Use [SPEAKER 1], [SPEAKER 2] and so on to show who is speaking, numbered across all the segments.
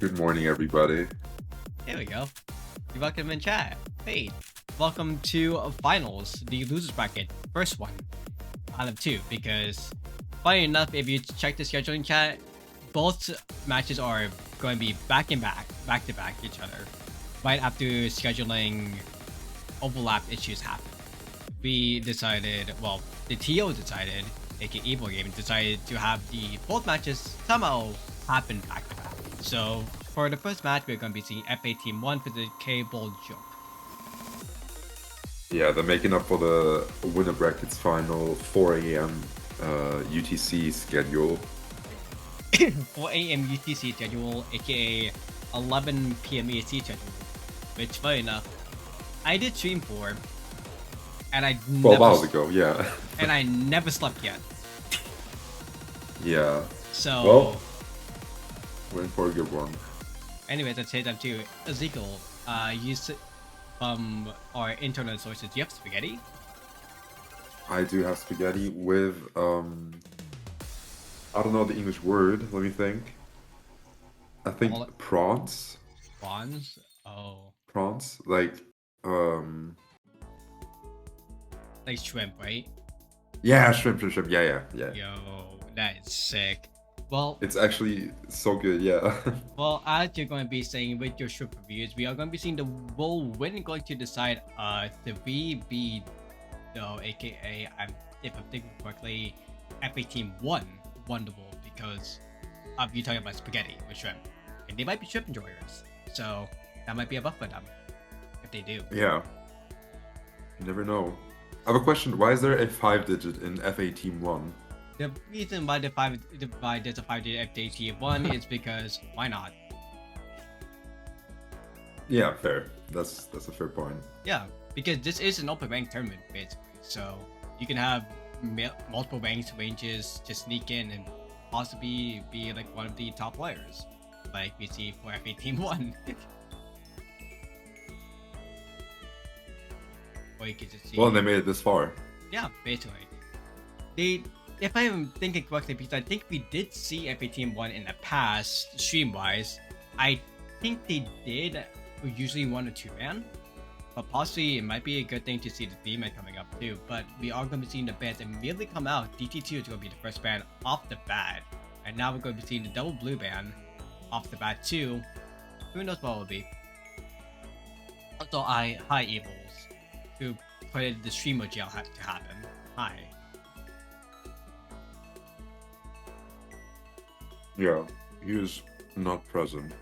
[SPEAKER 1] Good morning, everybody.
[SPEAKER 2] There we go. You welcome in chat. Hey, welcome to finals, the losers bracket, first one out of two. Because funny enough, if you check the scheduling chat, both matches are going to be back to back each other, right after scheduling overlap issues happen. We decided, well, the TO decided, aka Evil Game, decided to have the both matches somehow happen back to back. So for the first match, we're going to be seeing FA Team 1 for the Kpoljuk.
[SPEAKER 1] Yeah, they're making up for the winner brackets final 4 a.m. UTC schedule.
[SPEAKER 2] 4 a.m. UTC schedule, aka 11 p.m. EST schedule. Which, funny enough, I did stream for, and I
[SPEAKER 1] Well, a while ago, yeah.
[SPEAKER 2] and I never slept yet.
[SPEAKER 1] Yeah.
[SPEAKER 2] So,
[SPEAKER 1] well, waiting for a good one.
[SPEAKER 2] Anyways, let's say that too. Ezekiel, you from our internal sources, do you have spaghetti?
[SPEAKER 1] I do have spaghetti with I don't know the English word. Let me think. I think prawns.
[SPEAKER 2] Prawns? Oh.
[SPEAKER 1] Prawns, like
[SPEAKER 2] shrimp, right?
[SPEAKER 1] Yeah, shrimp. Yeah.
[SPEAKER 2] Yo, that is sick. Well,
[SPEAKER 1] it's actually so good, yeah.
[SPEAKER 2] Well, as you're going to be saying with your shrimp reviews, we are going to be seeing the role winner going to decide the VB, though, aka if I'm thinking correctly, FA Team 1 won the role because of you talking about spaghetti with shrimp, and they might be shrimp enjoyers, so that might be a buff for them if they do.
[SPEAKER 1] Yeah, you never know. I have a question. Why is there a 5-digit in FA Team 1?
[SPEAKER 2] The reason why there's a 5-digit FA Team 1 is because why not?
[SPEAKER 1] Yeah, fair. That's a fair point.
[SPEAKER 2] Yeah, because this is an open rank tournament basically, so you can have multiple ranks ranges to sneak in and possibly be like one of the top players, like we see for FA Team 1. Or you could just see.
[SPEAKER 1] Well, they made it this far.
[SPEAKER 2] Yeah, basically. If I'm thinking correctly, because I think we did see FA Team 1 in the past, stream-wise, I think they did usually 1 or 2 man. But possibly it might be a good thing to see the 3-man coming up too. But we are going to be seeing the bans immediately come out. DT2 is going to be the first ban off the bat. And now we're going to be seeing the double blue ban off the bat too. Who knows what it will be. Also, hi Evils, who put the streamer jail to happen. Hi.
[SPEAKER 1] Yeah, he was not present.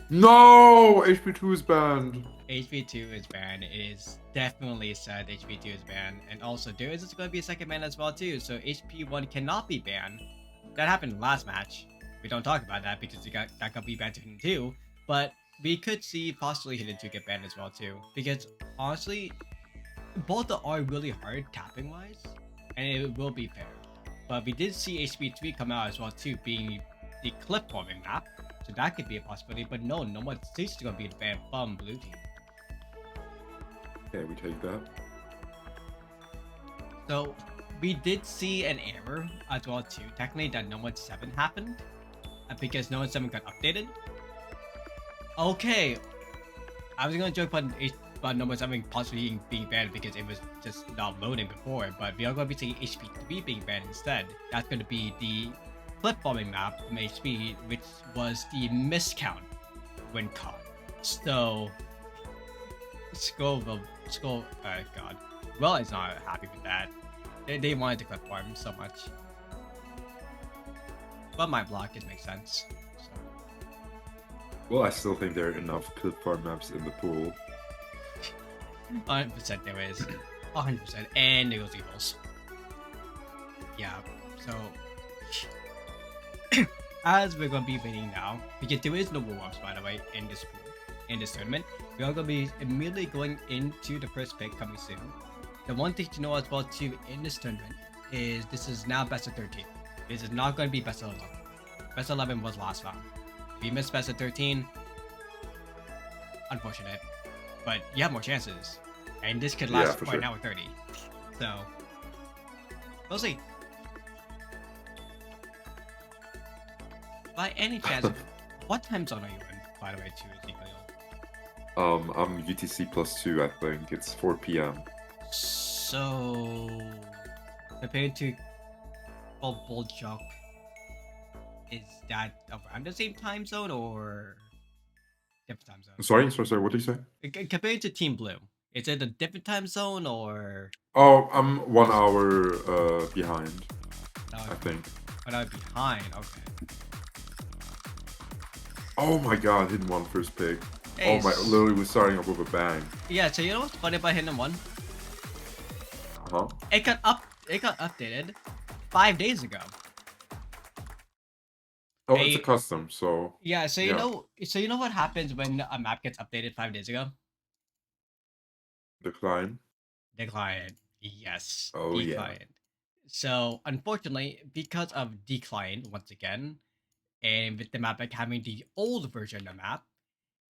[SPEAKER 1] No! HP2 is banned!
[SPEAKER 2] HP2 is banned. It is definitely sad HP2 is banned. And also, there is going to be a second ban as well too, so HP1 cannot be banned. That happened last match. We don't talk about that because that got be banned to Hidden 2, but we could see possibly Hidden 2 get banned as well too. Because, honestly, both are really hard tapping-wise, and it will be fair. But we did see HP3 come out as well too, being the clip forming map. So that could be a possibility, but no more is going to be banned from blue team.
[SPEAKER 1] Okay, we take that.
[SPEAKER 2] So we did see an error as well too, technically, that No 1 7 happened because No 1 7 got updated. Okay, I was going to joke about No 1 7 possibly being banned because it was just not loading before, but we are going to be seeing HP3 being banned instead. That's going to be the flip bombing map from HP, which was the miscount when caught. So, God. Well, is not happy with that. They wanted to clip farm so much. But my block, it makes sense. So.
[SPEAKER 1] Well, I still think there are enough clip farm maps in the pool.
[SPEAKER 2] 100% there is. 100%. And there goes Evils. Yeah, so as we're going to be winning now, because there is no warm-ups by the way in this pool, in this tournament, we are going to be immediately going into the first pick coming soon. The one thing to know as well too in this tournament is this is now best of 13. This is not going to be best of 11. Best of 11 was last round. If you missed best of 13, unfortunate. But you have more chances. And this could last for an hour 30. So, we'll see. By any chance, What time zone are you in, by the way, too, Ezekiel?
[SPEAKER 1] I'm UTC +2, I think. It's 4 p.m.
[SPEAKER 2] So, compared to Kpoljuk, is that around the same time zone or different time zone?
[SPEAKER 1] Sorry, what did you say?
[SPEAKER 2] Compared to Team Blue, is it a different time zone or?
[SPEAKER 1] Oh, I'm 1 hour behind,
[SPEAKER 2] No,
[SPEAKER 1] I think.
[SPEAKER 2] but I'm behind. Okay.
[SPEAKER 1] Oh my god, hidden one first pick.
[SPEAKER 2] Hey,
[SPEAKER 1] Oh my, literally was starting off with a bang.
[SPEAKER 2] Yeah, so you know what's funny about Hidden One?
[SPEAKER 1] Huh?
[SPEAKER 2] It got updated 5 days ago.
[SPEAKER 1] Oh, it's a custom, so
[SPEAKER 2] Yeah, so
[SPEAKER 1] yeah.
[SPEAKER 2] you know what happens when a map gets updated 5 days ago?
[SPEAKER 1] Decline.
[SPEAKER 2] Decline. Yes,
[SPEAKER 1] Oh yeah.
[SPEAKER 2] decline. So unfortunately, because of decline once again, and with the map like having the old version of the map,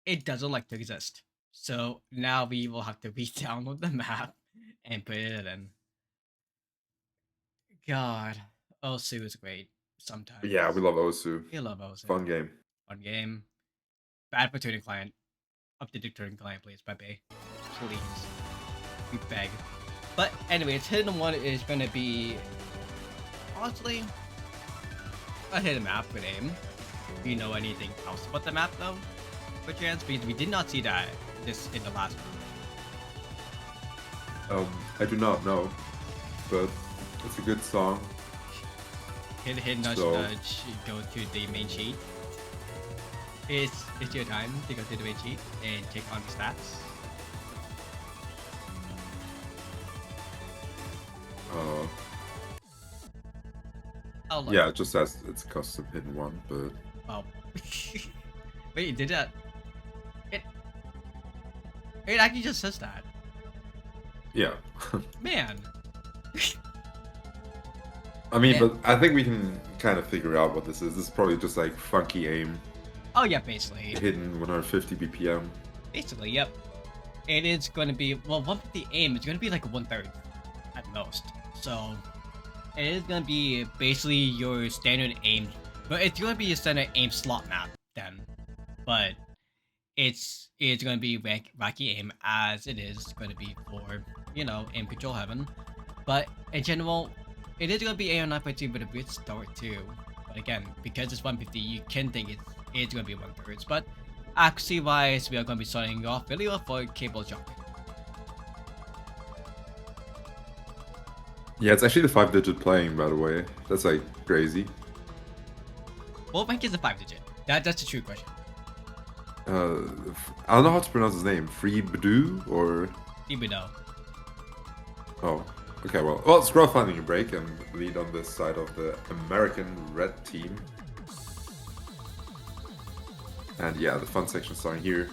[SPEAKER 2] it doesn't like to exist. So now we will have to re-download the map and put it in. God, Osu is great sometimes.
[SPEAKER 1] Yeah, we love Osu.
[SPEAKER 2] We love Osu.
[SPEAKER 1] Fun game.
[SPEAKER 2] Fun game. Bad for tuning client. Update the tuning client, please, Pepe. Please. We beg. But anyways, Hidden One is gonna be honestly a hidden map with aim. Do you know anything else about the map though? Per chance? Because we did not see that this in the last one.
[SPEAKER 1] I do not know, but it's a good song.
[SPEAKER 2] Hit nudge nudge, go to the main sheet. It's your time to go to the main sheet and check on the stats. Oh,
[SPEAKER 1] yeah, it just says it's a custom hidden one, but
[SPEAKER 2] oh. Wait, did that? It actually just says that.
[SPEAKER 1] Yeah.
[SPEAKER 2] Man.
[SPEAKER 1] I mean, but I think we can kind of figure out what this is. This is probably just like funky aim.
[SPEAKER 2] Oh yeah, basically.
[SPEAKER 1] Hidden 150 BPM.
[SPEAKER 2] Basically, yep. It is going to be, well, 150 aim is going to be like 1/3 at most. So, it is going to be basically your standard aim, but it's going to be a standard aim slot map then. But it's going to be wacky aim as it is going to be for, you know, aim control heaven. But in general, it is going to be AR 9.2 with a bit start too. But again, because it's 150, you can think it's going to be 1/3. But accuracy wise, we are going to be starting off video for Kpoljuk.
[SPEAKER 1] Yeah, it's actually the 5-digit playing, by the way. That's like crazy.
[SPEAKER 2] What rank is the 5-digit? That's a true question.
[SPEAKER 1] I don't know how to pronounce his name. Freebdu or
[SPEAKER 2] Ibido.
[SPEAKER 1] Oh, okay. Well, scroll finding a break and lead on this side of the American red team. And yeah, the fun section starting here.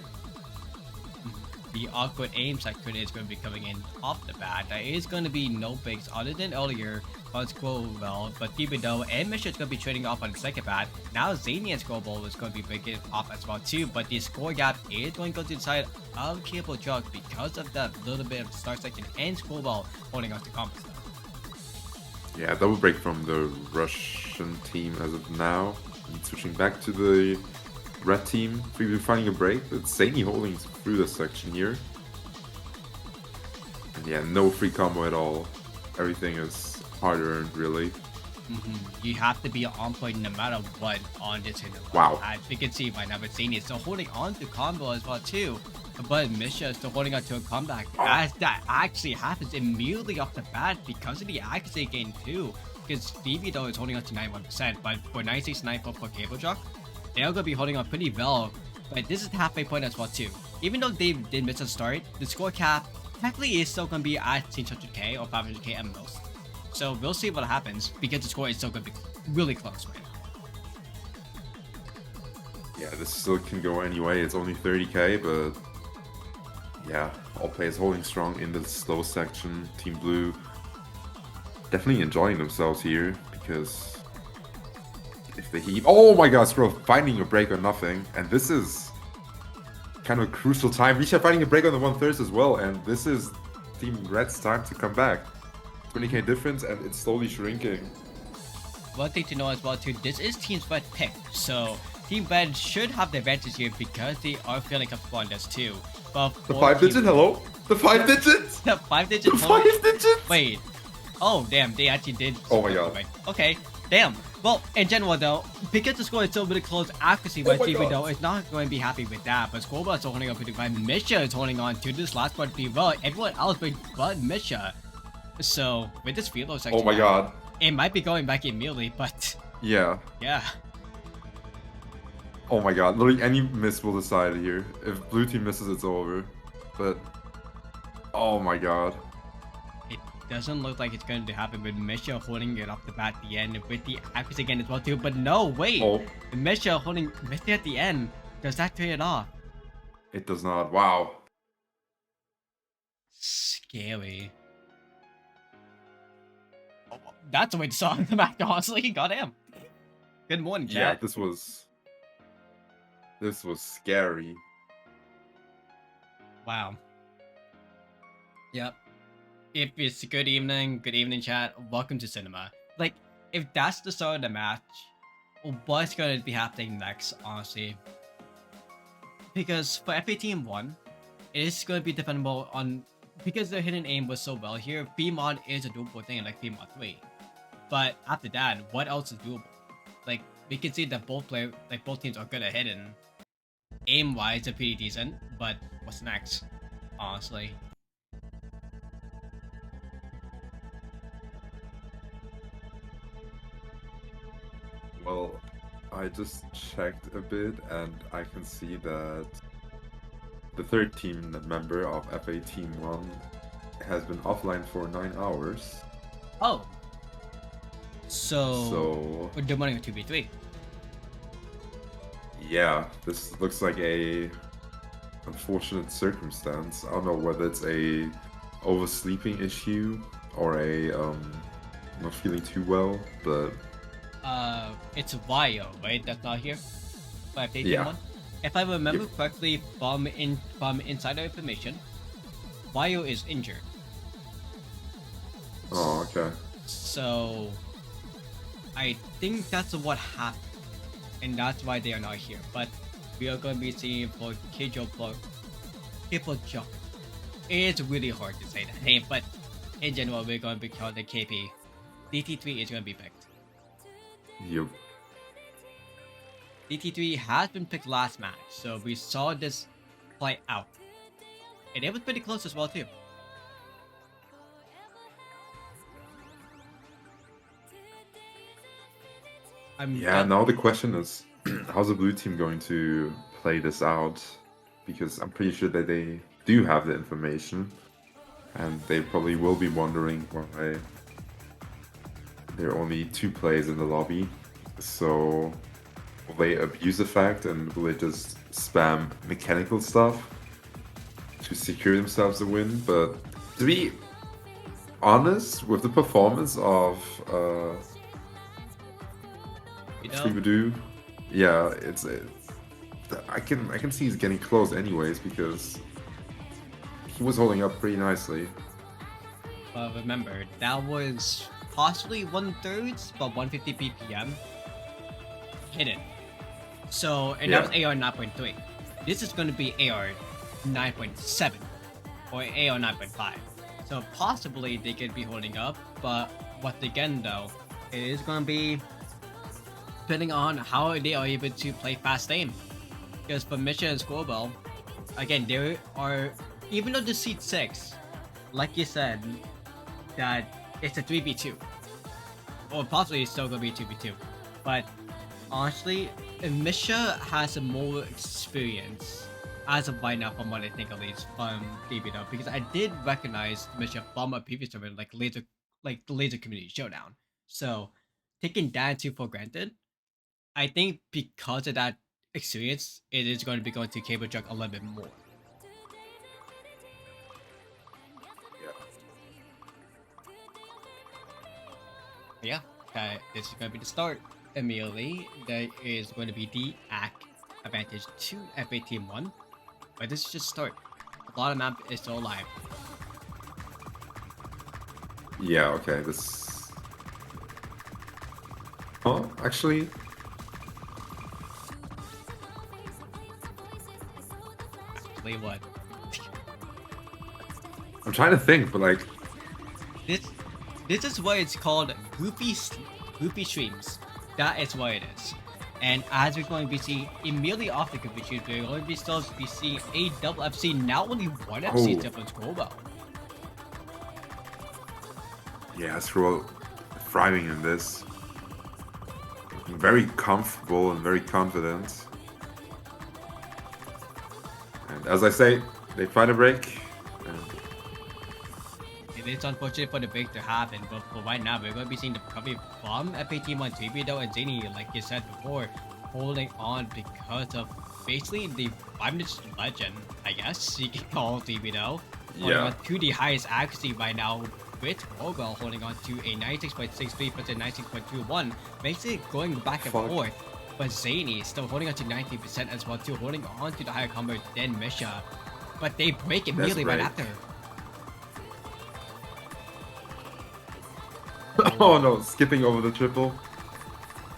[SPEAKER 2] The awkward aim section is going to be coming in off the bat. There is going to be no bigs other than earlier on Scroll well, but Thibodeau and Misha is going to be trading off on the second bat. Now Zany and Scroll is going to be breaking off as well too, but the score gap is going to go to the side of Kpoljuk because of that little bit of start section and Scroll holding on to combo.
[SPEAKER 1] Yeah, double break from the Russian team as of now. And switching back to the red team. Freebdu finding a break, but Zany holding through this section here. And yeah, no free combo at all. Everything is hard earned, really.
[SPEAKER 2] You have to be on point no matter what on this hit.
[SPEAKER 1] Wow.
[SPEAKER 2] As we can see right now, but Zany is still holding on to combo as well too. But Misha is still holding on to a comeback. As that actually happens immediately off the bat because of the accuracy gain too. Because Stevie though is holding on to 91%, but for 96.94 for Kpoljuk, they're going to be holding on pretty well. But this is the halfway point as well too. Even though they did miss a start, the score cap technically is still going to be at 600k or 500k at most. So we'll see what happens because the score is still going to be really close right now.
[SPEAKER 1] Yeah, this still can go any way. It's only 30k, but yeah, all players holding strong in the slow section. Team Blue definitely enjoying themselves here because if they heave, oh my god, Scroll finding a break on nothing, and this is kind of a crucial time. Misha finding a break on the 1/3 as well, and this is Team Red's time to come back. 20k difference, and it's slowly shrinking.
[SPEAKER 2] One thing to know as well too, this is Team Red pick, so Team Bed should have the advantage here because they are feeling comfortable on this too. But
[SPEAKER 1] The 5-digit, hello? The 5 digits?
[SPEAKER 2] The 5-digit.
[SPEAKER 1] The 5 digits?
[SPEAKER 2] Wait. Oh damn, they actually did.
[SPEAKER 1] Oh my god.
[SPEAKER 2] Okay, damn. Well, in general though, because the score is so really close accuracy, but Stevie though is not going to be happy with that. But Scoreboard is holding up pretty well. Misha is holding on to this last part pretty well. Everyone else but Misha. So with this field section,
[SPEAKER 1] Oh my god.
[SPEAKER 2] it might be going back immediately, but
[SPEAKER 1] Yeah.
[SPEAKER 2] yeah.
[SPEAKER 1] Oh my god. Literally any miss will decide here. If blue team misses, it's over. But oh my god.
[SPEAKER 2] It doesn't look like it's going to happen with Misha holding it off the bat at the end with the accuracy again as well too. But no, wait.
[SPEAKER 1] Oh.
[SPEAKER 2] Misha holding Misha at the end. Does that turn it off?
[SPEAKER 1] It does not. Wow.
[SPEAKER 2] Scary. Oh, that's a way to solve the match, honestly. Goddamn. Good morning, chat.
[SPEAKER 1] Yeah, this was scary.
[SPEAKER 2] Wow. Yep. If it's good evening chat, welcome to cinema. Like, if that's the start of the match, what's going to be happening next, honestly? Because for FA Team 1, it is going to be defendable on, because the hidden aim was so well here, B-Mod is a doable thing like B-Mod 3. But after that, what else is doable? Like, we can see that both teams are good at hidden. Aim-wise, they're pretty decent, but what's next? Honestly.
[SPEAKER 1] Well, I just checked a bit and I can see that the third team member of FA Team 1 has been offline for 9 hours.
[SPEAKER 2] Oh. So we're doing a 2v3.
[SPEAKER 1] Yeah, this looks like a unfortunate circumstance. I don't know whether it's a oversleeping issue or a not feeling too well, but
[SPEAKER 2] it's Vio, right? That's not here.
[SPEAKER 1] Yeah.
[SPEAKER 2] If I remember correctly from insider information, Vio is injured.
[SPEAKER 1] Oh, okay.
[SPEAKER 2] So I think that's what happened, and that's why they are not here. But we are going to be seeing for Kpoljuk. It's really hard to say that name, but in general, we're going to be called the KP. DT3 is going to be picked.
[SPEAKER 1] Yep.
[SPEAKER 2] DT3 has been picked last match, so we saw this play out. And it was pretty close as well too.
[SPEAKER 1] Now the question is, how's the blue team going to play this out? Because I'm pretty sure that they do have the information, and they probably will be wondering why there are only 2 players in the lobby. So will they abuse the fact and will they just spam mechanical stuff to secure themselves a win? But to be honest, with the performance of Scooby-Doo, yeah, it's I can see he's getting close anyways because he was holding up pretty nicely.
[SPEAKER 2] Remember, that was possibly 1/3, but 150 ppm hidden. So, and that was AR 9.3. This is going to be AR 9.7 or AR 9.5. So possibly they could be holding up, but once again though, it is going to be depending on how they are able to play fast aim. Because for Mission and Scorebell, again, there are, even though the seat 6, like you said, that it's a 3v2, or possibly it's still gonna be 2v2, but honestly, Misha has a more experience as of right now, from what I think at least from DBW, because I did recognize Misha from a previous tournament, like the Laser Community Showdown. So taking that into for granted, I think because of that experience, it is going to be going to Kpoljuk a little bit more. Yeah, this is going to be the start. Immediately, there is going to be the ACH advantage to FA Team 1, but this is just start. A lot of map is still alive.
[SPEAKER 1] Yeah, okay, this... Oh, actually...
[SPEAKER 2] play what?
[SPEAKER 1] I'm trying to think, but like,
[SPEAKER 2] This this is why it's called goofy streams. That is what it is. And as we're going to be seeing immediately after goofy streams, we're going to be still be seeing a double FC, now only one FC
[SPEAKER 1] oh,
[SPEAKER 2] difference global.
[SPEAKER 1] yeah, Scroll thriving in this. Looking very comfortable and very confident. And as I say, they find a break. And
[SPEAKER 2] It is unfortunate for the break to happen, but for right now, we're going to be seeing the recovery from FAT1 3 and Zany, like you said before, holding on because of basically the 5-minute legend, I guess you can call 3 holding
[SPEAKER 1] yeah,
[SPEAKER 2] on to the highest accuracy right now, with Rogel holding on to a 96.63% 96.21, basically going back and
[SPEAKER 1] Fuck.
[SPEAKER 2] forth. But Zany still holding on to 90% as well, too, holding on to the higher combo than Misha. But they break immediately right after.
[SPEAKER 1] oh no, skipping over the triple.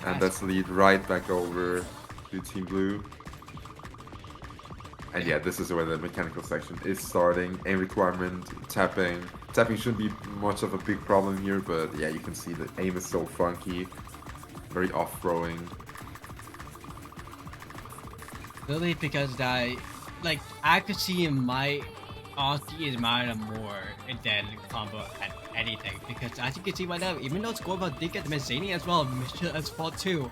[SPEAKER 1] And
[SPEAKER 2] Yes.
[SPEAKER 1] that's the lead right back over to Team Blue. And yeah, this is where the mechanical section is starting. Aim requirement, tapping. Tapping shouldn't be much of a big problem here, but yeah, you can see the aim is so funky. Very off-throwing.
[SPEAKER 2] Really, because that, like, accuracy in my honestly is matter more than combo at anything. Because as you can see right now, even though Scorebound did get the Zany as well, Misha as well too.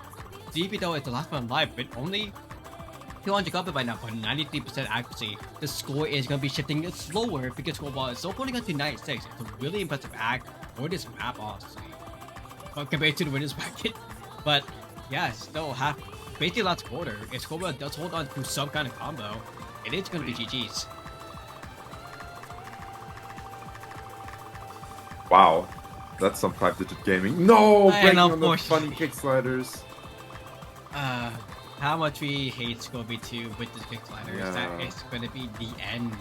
[SPEAKER 2] DP though is the last one live, but only 200 combo by now for 93% accuracy. The score is going to be shifting slower because Scorebound is still holding on to 96. It's a really impressive act for this map, honestly, compared to the winners bracket. But yeah, still have basically last quarter. If Scorebound does hold on to some kind of combo, it is going to be GG's.
[SPEAKER 1] Wow, that's some 5-digit gaming. No,
[SPEAKER 2] And
[SPEAKER 1] breaking on the
[SPEAKER 2] unfortunately-
[SPEAKER 1] funny kick sliders.
[SPEAKER 2] How much we hate Scobie 2 with the kick sliders.
[SPEAKER 1] Yeah.
[SPEAKER 2] That is going to be the end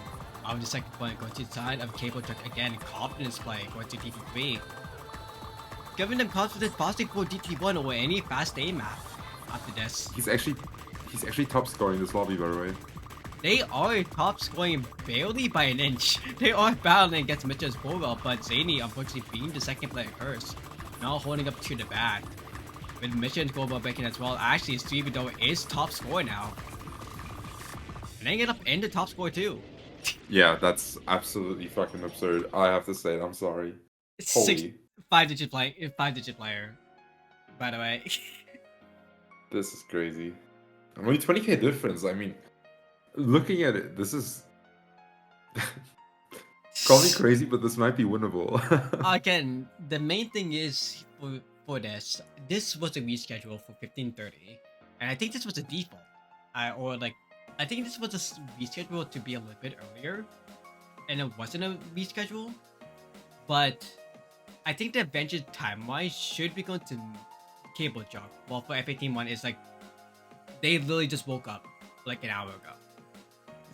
[SPEAKER 2] of the second point. Going to the side of Kpoljuk again. Confidence play going to DT3. Giving them confidence positive for DT1 or any fast A map after this.
[SPEAKER 1] He's actually top scoring this lobby, by the way.
[SPEAKER 2] They are top scoring barely by an inch. They are battling against Mitchell's Bowell, but Zany unfortunately being the second player curse. Now holding up to the back. With Mitchell's Global breaking as well. Actually, Stevie though is top scorer now. And they get up in the top score too.
[SPEAKER 1] Yeah, that's absolutely fucking absurd. I have to say it, I'm sorry. Holy.
[SPEAKER 2] 5-digit player. By the way.
[SPEAKER 1] This is crazy. Only 20k difference. I mean, looking at it, this is probably crazy, but this might be winnable.
[SPEAKER 2] Again, the main thing is for this was a reschedule for 15:30, and I think this was a default. I think this was a reschedule to be a little bit earlier, and it wasn't a reschedule. But I think the adventure time-wise should be going to Kpoljuk. Well, for F18-1, it's like they literally just woke up like an hour ago.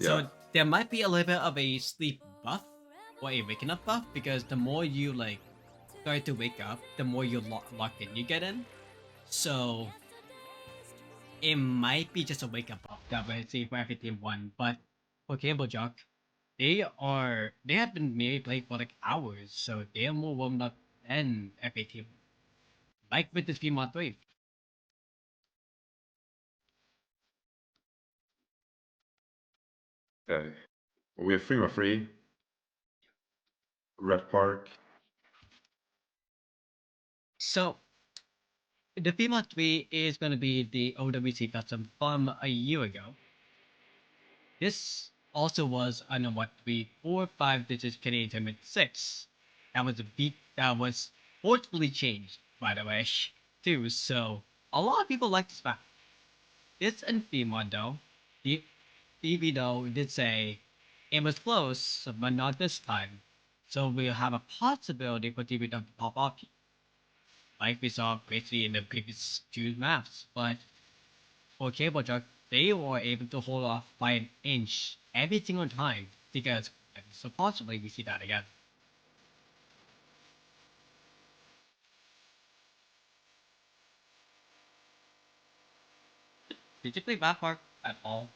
[SPEAKER 2] So
[SPEAKER 1] Yeah.
[SPEAKER 2] there might be a little bit of a sleep buff or a waking up buff, because the more you like start to wake up, the more you locked in you get in. So it might be just a wake up buff that we see for F18-1, but for Kpoljuk, they have been maybe playing for like hours, so they are more warmed up than F18, like with the Stream 3.
[SPEAKER 1] Okay. We have Free Free, Red Park.
[SPEAKER 2] So the FEMA 3 is going to be the OWC custom from a year ago. This also was under what 3, 4, 5 digits Canadian Tournament 6. That was a beat that was forcefully changed, by the way, too. So a lot of people like this map. This and FEMA though, the Phoebe though did say it was close, but not this time. So we'll have a possibility for TV to pop up, like we saw basically in the previous two maps. But for Kpoljuk, they were able to hold off by an inch every single time because so possibly we see that again. Did you play Bad Park at all?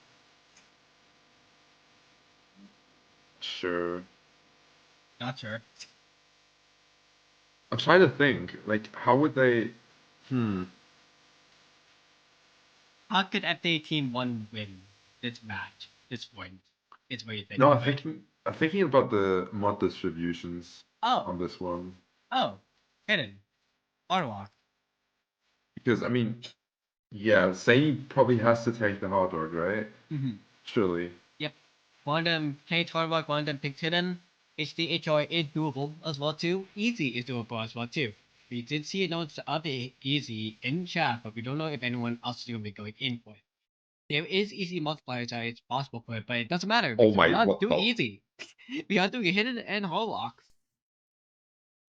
[SPEAKER 1] Sure.
[SPEAKER 2] Not sure.
[SPEAKER 1] I'm trying to think. Like, how would they? Hmm.
[SPEAKER 2] How could FA Team 1 win this match, this point? Is what you're
[SPEAKER 1] No,
[SPEAKER 2] thinking,
[SPEAKER 1] I'm
[SPEAKER 2] right?
[SPEAKER 1] thinking. I'm thinking about the mod distributions
[SPEAKER 2] Oh,
[SPEAKER 1] on this one
[SPEAKER 2] oh, hidden. Boardwalk.
[SPEAKER 1] because I mean, yeah, Zany probably has to take the hard rock, right?
[SPEAKER 2] Mm-hmm.
[SPEAKER 1] Surely.
[SPEAKER 2] Yep. One of them played Boardwalk, one of them picked hidden. HDHR is doable as well too. Easy is doable as well too. We did see notes of it easy in chat, but we don't know if anyone else is going to be going in for it. There is easy multipliers that it's possible for it, but it doesn't matter
[SPEAKER 1] Oh
[SPEAKER 2] because we're
[SPEAKER 1] my,
[SPEAKER 2] not
[SPEAKER 1] what
[SPEAKER 2] doing
[SPEAKER 1] the?
[SPEAKER 2] easy. We are doing hidden and Harlock.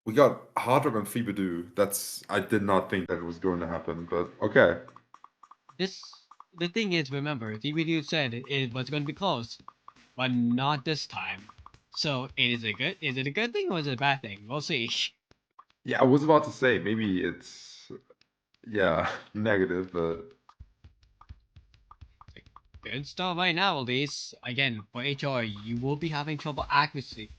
[SPEAKER 1] We got hard rock on Feebadoo. That's I did not think that was going to happen, but okay.
[SPEAKER 2] The thing is, remember, the video said it was going to be close, but not this time. So is it a good thing or is it a bad thing? We'll see.
[SPEAKER 1] Yeah, I was about to say maybe it's yeah negative, but
[SPEAKER 2] Good stuff right now, at least. Again, for HR, you will be having trouble accuracy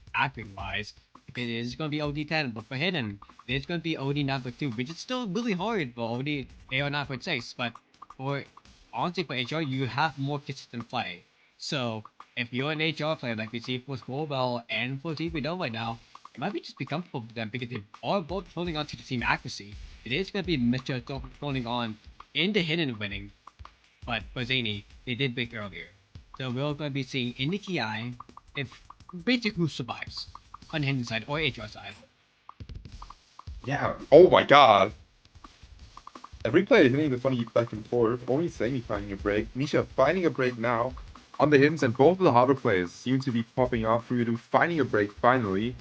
[SPEAKER 2] wise because it is going to be OD10, but for hidden, it's going to be OD 9.2, which is still really hard for OD AR 9.6. But for honestly, for HR, you have more consistent play. So if you're an HR player like we see for Scorebell and for TVDO right now, it might be just be comfortable with them because they are both holding on to the team accuracy. It is going to be Mitchell holding on in the hidden winning, but for Zany, they did big earlier. So we're going to be seeing in the KI if basically who survives on the hidden side or HR side.
[SPEAKER 1] yeah. Oh my god. Every player hitting the funny back and forth, only Sammy finding a break. Misha finding a break now on the hidden, and both of the harder players seem to be popping off for you to finding a break finally.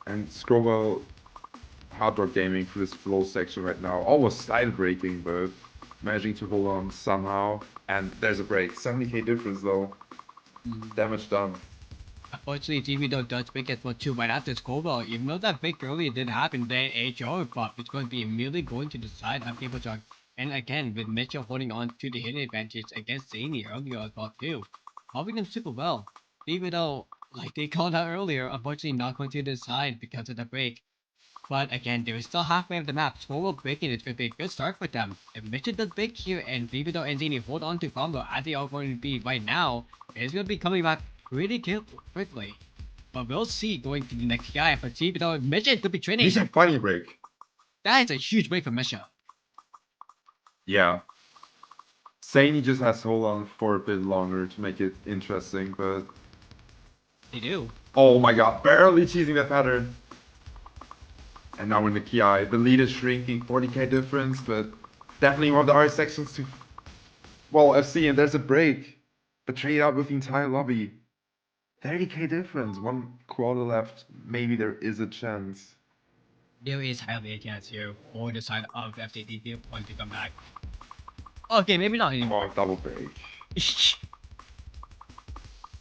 [SPEAKER 1] And Scrobel hard rock gaming for this flow section right now. Almost side breaking, but managing to hold on somehow. And there's a break. 70k difference though. Damage done.
[SPEAKER 2] Unfortunately, TVDO does pick as well too right after Scoville. Even though that pick earlier did happen, then HR but it's going to be immediately going to the side of Kpoljuk. And again, with Mitchell holding on to the hidden advantage against Zany earlier as well too. Helping them super well. Even though, like they called out earlier, unfortunately not going to the side because of the break. But again, they're still halfway of the map. Swirl breaking is going to be a good start for them. If Mitchell does big here and Vivido and Zini hold on to combo as they are going to be right now, it's going to be coming back pretty quickly. But we'll see going to the next guy. But Vivido, Mitchell could be training.
[SPEAKER 1] Misha finding a break.
[SPEAKER 2] That is a huge break for Mitchell.
[SPEAKER 1] Yeah. Sani just has to hold on for a bit longer to make it interesting, but
[SPEAKER 2] They do.
[SPEAKER 1] oh my god, barely cheesing that pattern. And now in the KI, the lead is shrinking, 40k difference, but definitely one of the R sections to well FC, and there's a break. Betrayed out with the entire lobby. 30k difference, 1 quarter left. Maybe there is a chance.
[SPEAKER 2] There is highly a chance here for the side of FTT to want to come back. Okay, maybe not anymore.
[SPEAKER 1] Oh, double break.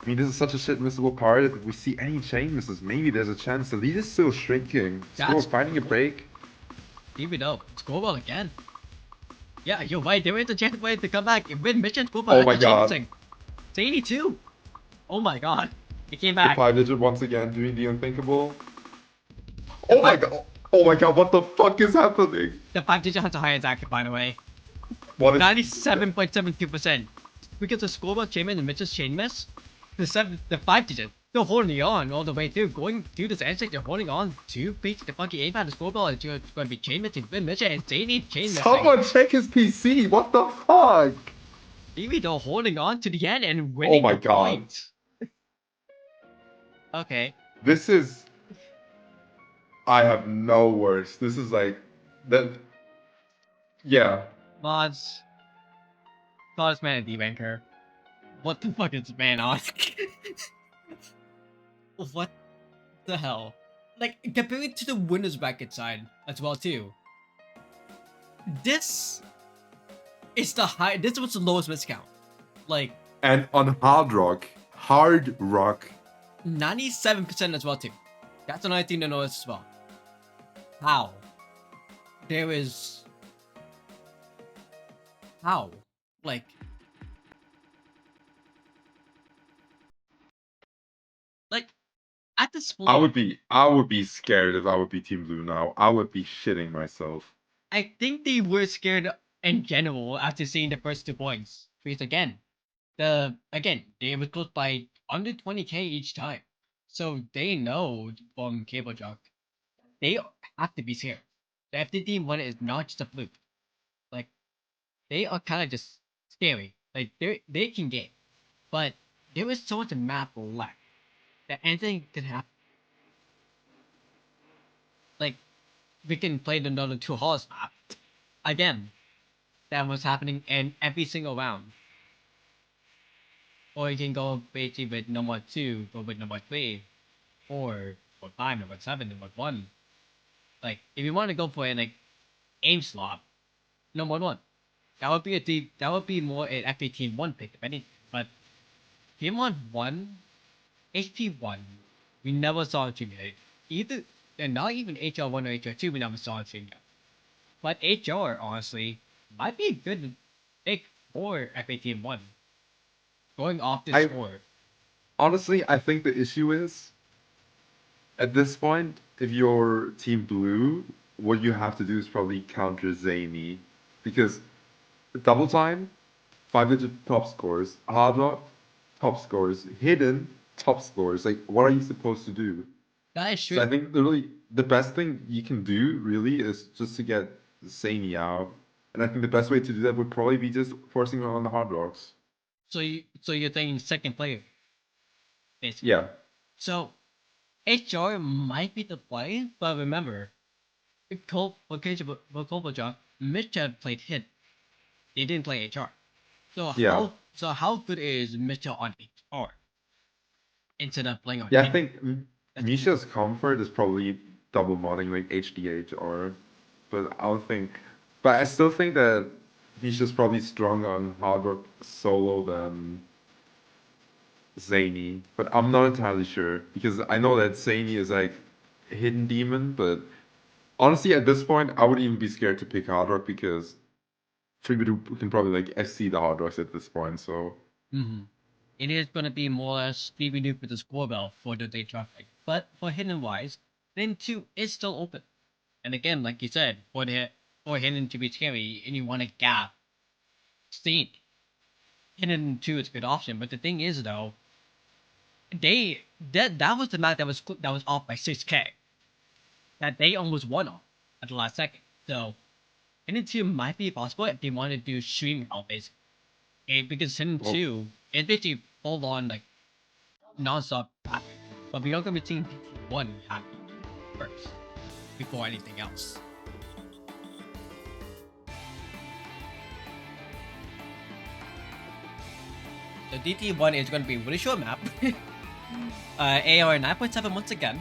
[SPEAKER 1] I mean, this is such a shit missable part. If we see any chain misses, maybe there's a chance. The lead is still shrinking. Still
[SPEAKER 2] That's
[SPEAKER 1] finding a break.
[SPEAKER 2] Vivido. It's go well again. Yeah, you're right. There is a chance for it to come back and win mission Puma
[SPEAKER 1] Oh
[SPEAKER 2] at
[SPEAKER 1] my
[SPEAKER 2] the chain
[SPEAKER 1] god.
[SPEAKER 2] missing. It's 82. Oh my god. He came
[SPEAKER 1] The
[SPEAKER 2] back.
[SPEAKER 1] 5 digit once again doing the unthinkable.
[SPEAKER 2] The
[SPEAKER 1] Oh my
[SPEAKER 2] five,
[SPEAKER 1] god. Oh my god, what the fuck is happening?
[SPEAKER 2] the 5 digit has a higher attack, by the way.
[SPEAKER 1] What is
[SPEAKER 2] 97.72%. Because the score of Chainman and Mitchell's chain miss, the 5 digit, they're holding on all the way through, going through this handshake, they're holding on to beat the funky aim at the scoreboard, and it's going to be chain missing, Mitchell and Zany chain missing.
[SPEAKER 1] Someone check his PC, what the fuck?
[SPEAKER 2] Maybe they're holding on to the end and
[SPEAKER 1] Oh
[SPEAKER 2] winning
[SPEAKER 1] my
[SPEAKER 2] the
[SPEAKER 1] god.
[SPEAKER 2] point. Okay.
[SPEAKER 1] This is I have no words. This is like that yeah.
[SPEAKER 2] Mods. Goddess man and D-Banker. What the fuck is this man on? What the hell? Like, compared to the winners bracket side as well too. This is the high. This was the lowest miscount. Like
[SPEAKER 1] And on hard rock
[SPEAKER 2] 97% as well too. That's another thing to notice as well. How? There is how? Like At this
[SPEAKER 1] I
[SPEAKER 2] point,
[SPEAKER 1] would be scared if I would be Team Blue now. I would be shitting myself.
[SPEAKER 2] I think they were scared in general after seeing the first 2 points. Because again, they were close by under 20k each time. So they know from Kpoljuk, they have to be scared. The FTT one is not just a fluke. Like, they are kind of just scary. Like, they can game. But there is so much map left that anything can happen. Like, we can play the another 2 halls map. Again, that was happening in every single round. Or you can go basically with number 2, go with number 3, or number 5, number 7, number 1. Like, if you want to go for a like aim slot, number 1. That would be more an FA team 1 pick, if anything. But team 1, HP 1, we never saw a team yet. Either, and not even HR1 or HR2, we never saw a team yet. But HR, honestly, might be a good pick for FA team 1. Going off this
[SPEAKER 1] I
[SPEAKER 2] score.
[SPEAKER 1] honestly, I think the issue is at this point, if you're Team Blue, what you have to do is probably counter Zany because double time, 5-digit top scores, hard rock, top scores, hidden top scores. Like, what are you supposed to do?
[SPEAKER 2] That is
[SPEAKER 1] So I
[SPEAKER 2] true.
[SPEAKER 1] think really the best thing you can do really is just to get Zany out. And I think the best way to do that would probably be just forcing him on the hard rocks.
[SPEAKER 2] So you're thinking second player, basically.
[SPEAKER 1] Yeah.
[SPEAKER 2] So HR might be the play, but remember, Kpoljuk, Mitch had played hit. They didn't play HR.
[SPEAKER 1] Yeah.
[SPEAKER 2] So how good is Mitchell on HR instead of playing on
[SPEAKER 1] Yeah, I
[SPEAKER 2] hit?
[SPEAKER 1] think
[SPEAKER 2] That's
[SPEAKER 1] Misha's comfort is probably double modding like HDH or, but I don't think, but I still think that Misha's probably stronger on hard rock solo than Zany, but I'm not entirely sure because I know that Zany is like a hidden demon, but honestly at this point I wouldn't even be scared to pick hard rock because Freebie can probably like FC the hard rocks at this point, so
[SPEAKER 2] mm-hmm. It is gonna be more or less Stevie Duke with the score bell for the day traffic. But for hidden wise, then 2 is still open. And again, like you said, for hidden to be scary and you want a gap, state hidden 2 is a good option. But the thing is though, that was the map that was off by 6k. That they almost won on at the last second. So hidden 2 might be possible if they want to do stream out basically. Because hidden
[SPEAKER 1] well,
[SPEAKER 2] 2 is basically full on like non-stop traffic. But we are gonna be seeing DT1 happen first before anything else. So DT1 is going to be a really short map. AR 9.7 once again.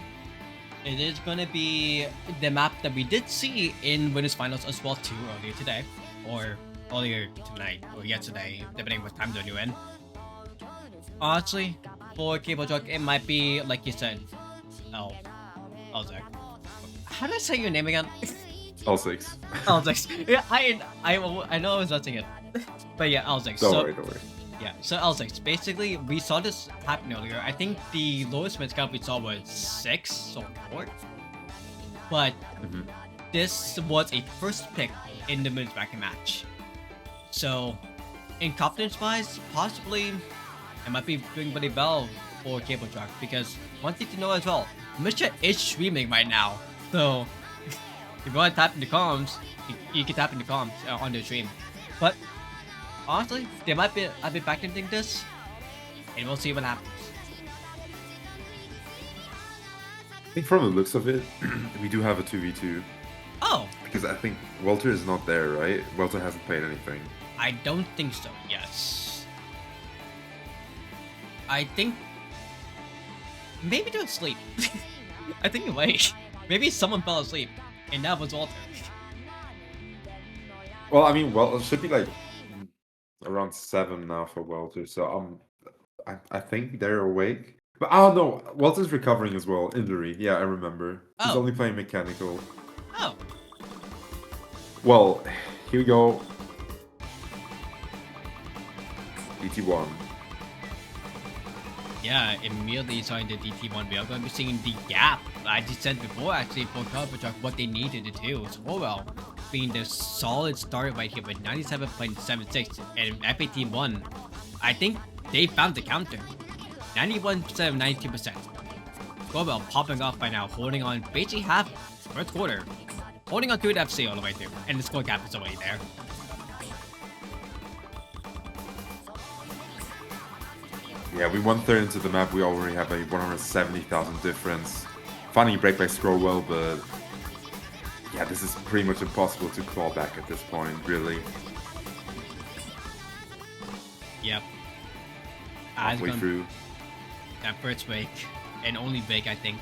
[SPEAKER 2] It is going to be the map that we did see in Winners Finals as well too earlier today. Or earlier tonight or yesterday, depending what time zone you're in. Honestly, for Kpoljuk, it might be, like you said, Elzek. How do I say your name again?
[SPEAKER 1] L6.
[SPEAKER 2] Elzek. Yeah, I know I was not saying it. But yeah, Elzek.
[SPEAKER 1] Don't worry, don't worry.
[SPEAKER 2] Yeah, so L6, basically, we saw this happen earlier. I think the lowest mid count we saw was 6 or 4. But this was a first pick in the mid bracket match. So, in confidence-wise, possibly, it might be doing pretty well for Kpoljuk. Because one thing to know as well, Misha is streaming right now. So, if you want to tap in the comms, you can tap in the comms on the stream. But honestly, they might be backending this, and we'll see what happens.
[SPEAKER 1] I think from the looks of it, we do have a 2v2.
[SPEAKER 2] Oh!
[SPEAKER 1] Because I think Welter is not there, right? Welter hasn't played anything.
[SPEAKER 2] I don't think so, yes. I think maybe they're asleep. I think you're right. Maybe someone fell asleep, and that was Walter.
[SPEAKER 1] Well, I mean, well, it should be like around 7 now for Welter, so I think they're awake. But oh no, Welter's recovering as well, injury. Yeah, I remember. He's
[SPEAKER 2] Oh.
[SPEAKER 1] only playing mechanical.
[SPEAKER 2] Oh.
[SPEAKER 1] Well, here we go. DT1.
[SPEAKER 2] yeah, immediately starting the DT1, we are going to be seeing the gap. I just said before, actually, for Kpoljuk, what they needed to do. So, well, being the solid start right here with 97.76 and FAT1, I think they found the counter. 91% of 92%. Scorewell popping off by now, holding on basically half first quarter. Holding on to an FC all the way through, and the score gap is already there.
[SPEAKER 1] Yeah, we 1/3 into the map, we already have a 170,000 difference. Finding a break by Scrollwell, but yeah, this is pretty much impossible to claw back at this point, really.
[SPEAKER 2] Yep.
[SPEAKER 1] Halfway through.
[SPEAKER 2] That first break, and only break, I think.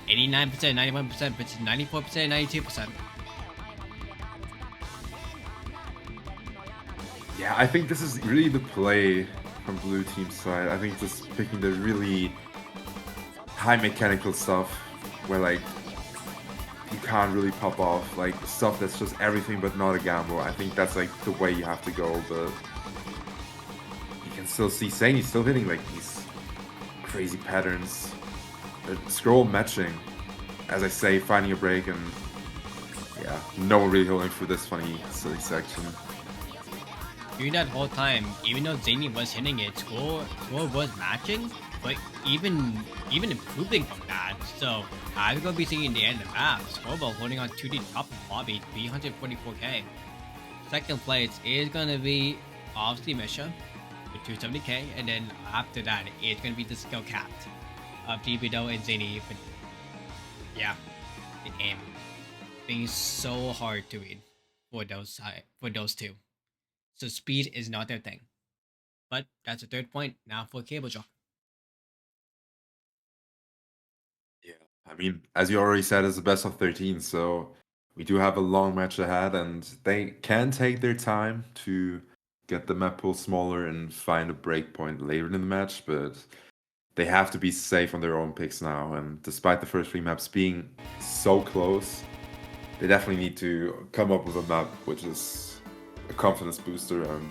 [SPEAKER 2] 89%, 91%, but 94%, 92%.
[SPEAKER 1] Yeah, I think this is really the play from blue team's side. I think just picking the really high mechanical stuff where like you can't really pop off, like stuff that's just everything but not a gamble. I think that's like the way you have to go, but you can still see Saini's still hitting like these crazy patterns. Scroll matching, as I say, finding a break, and yeah, no one really holding through this funny, silly section.
[SPEAKER 2] During that whole time, even though Zany was hitting it, score was matching, but even improving from that. So I'm gonna be seeing in the end of the map, Scoreball holding on to the top of lobby, 344k. Second place is gonna be obviously Misha with 270k, and then after that it's gonna be the skill capped of DBDO and Zany. But yeah, the aim being so hard to read for those two. So speed is not their thing. But that's a third point now for Kpoljuk.
[SPEAKER 1] Yeah, I mean, as you already said, it's the best of 13, so we do have a long match ahead, and they can take their time to get the map pool smaller and find a break point later in the match, but they have to be safe on their own picks now, and despite the first 3 maps being so close, they definitely need to come up with a map which is a confidence booster and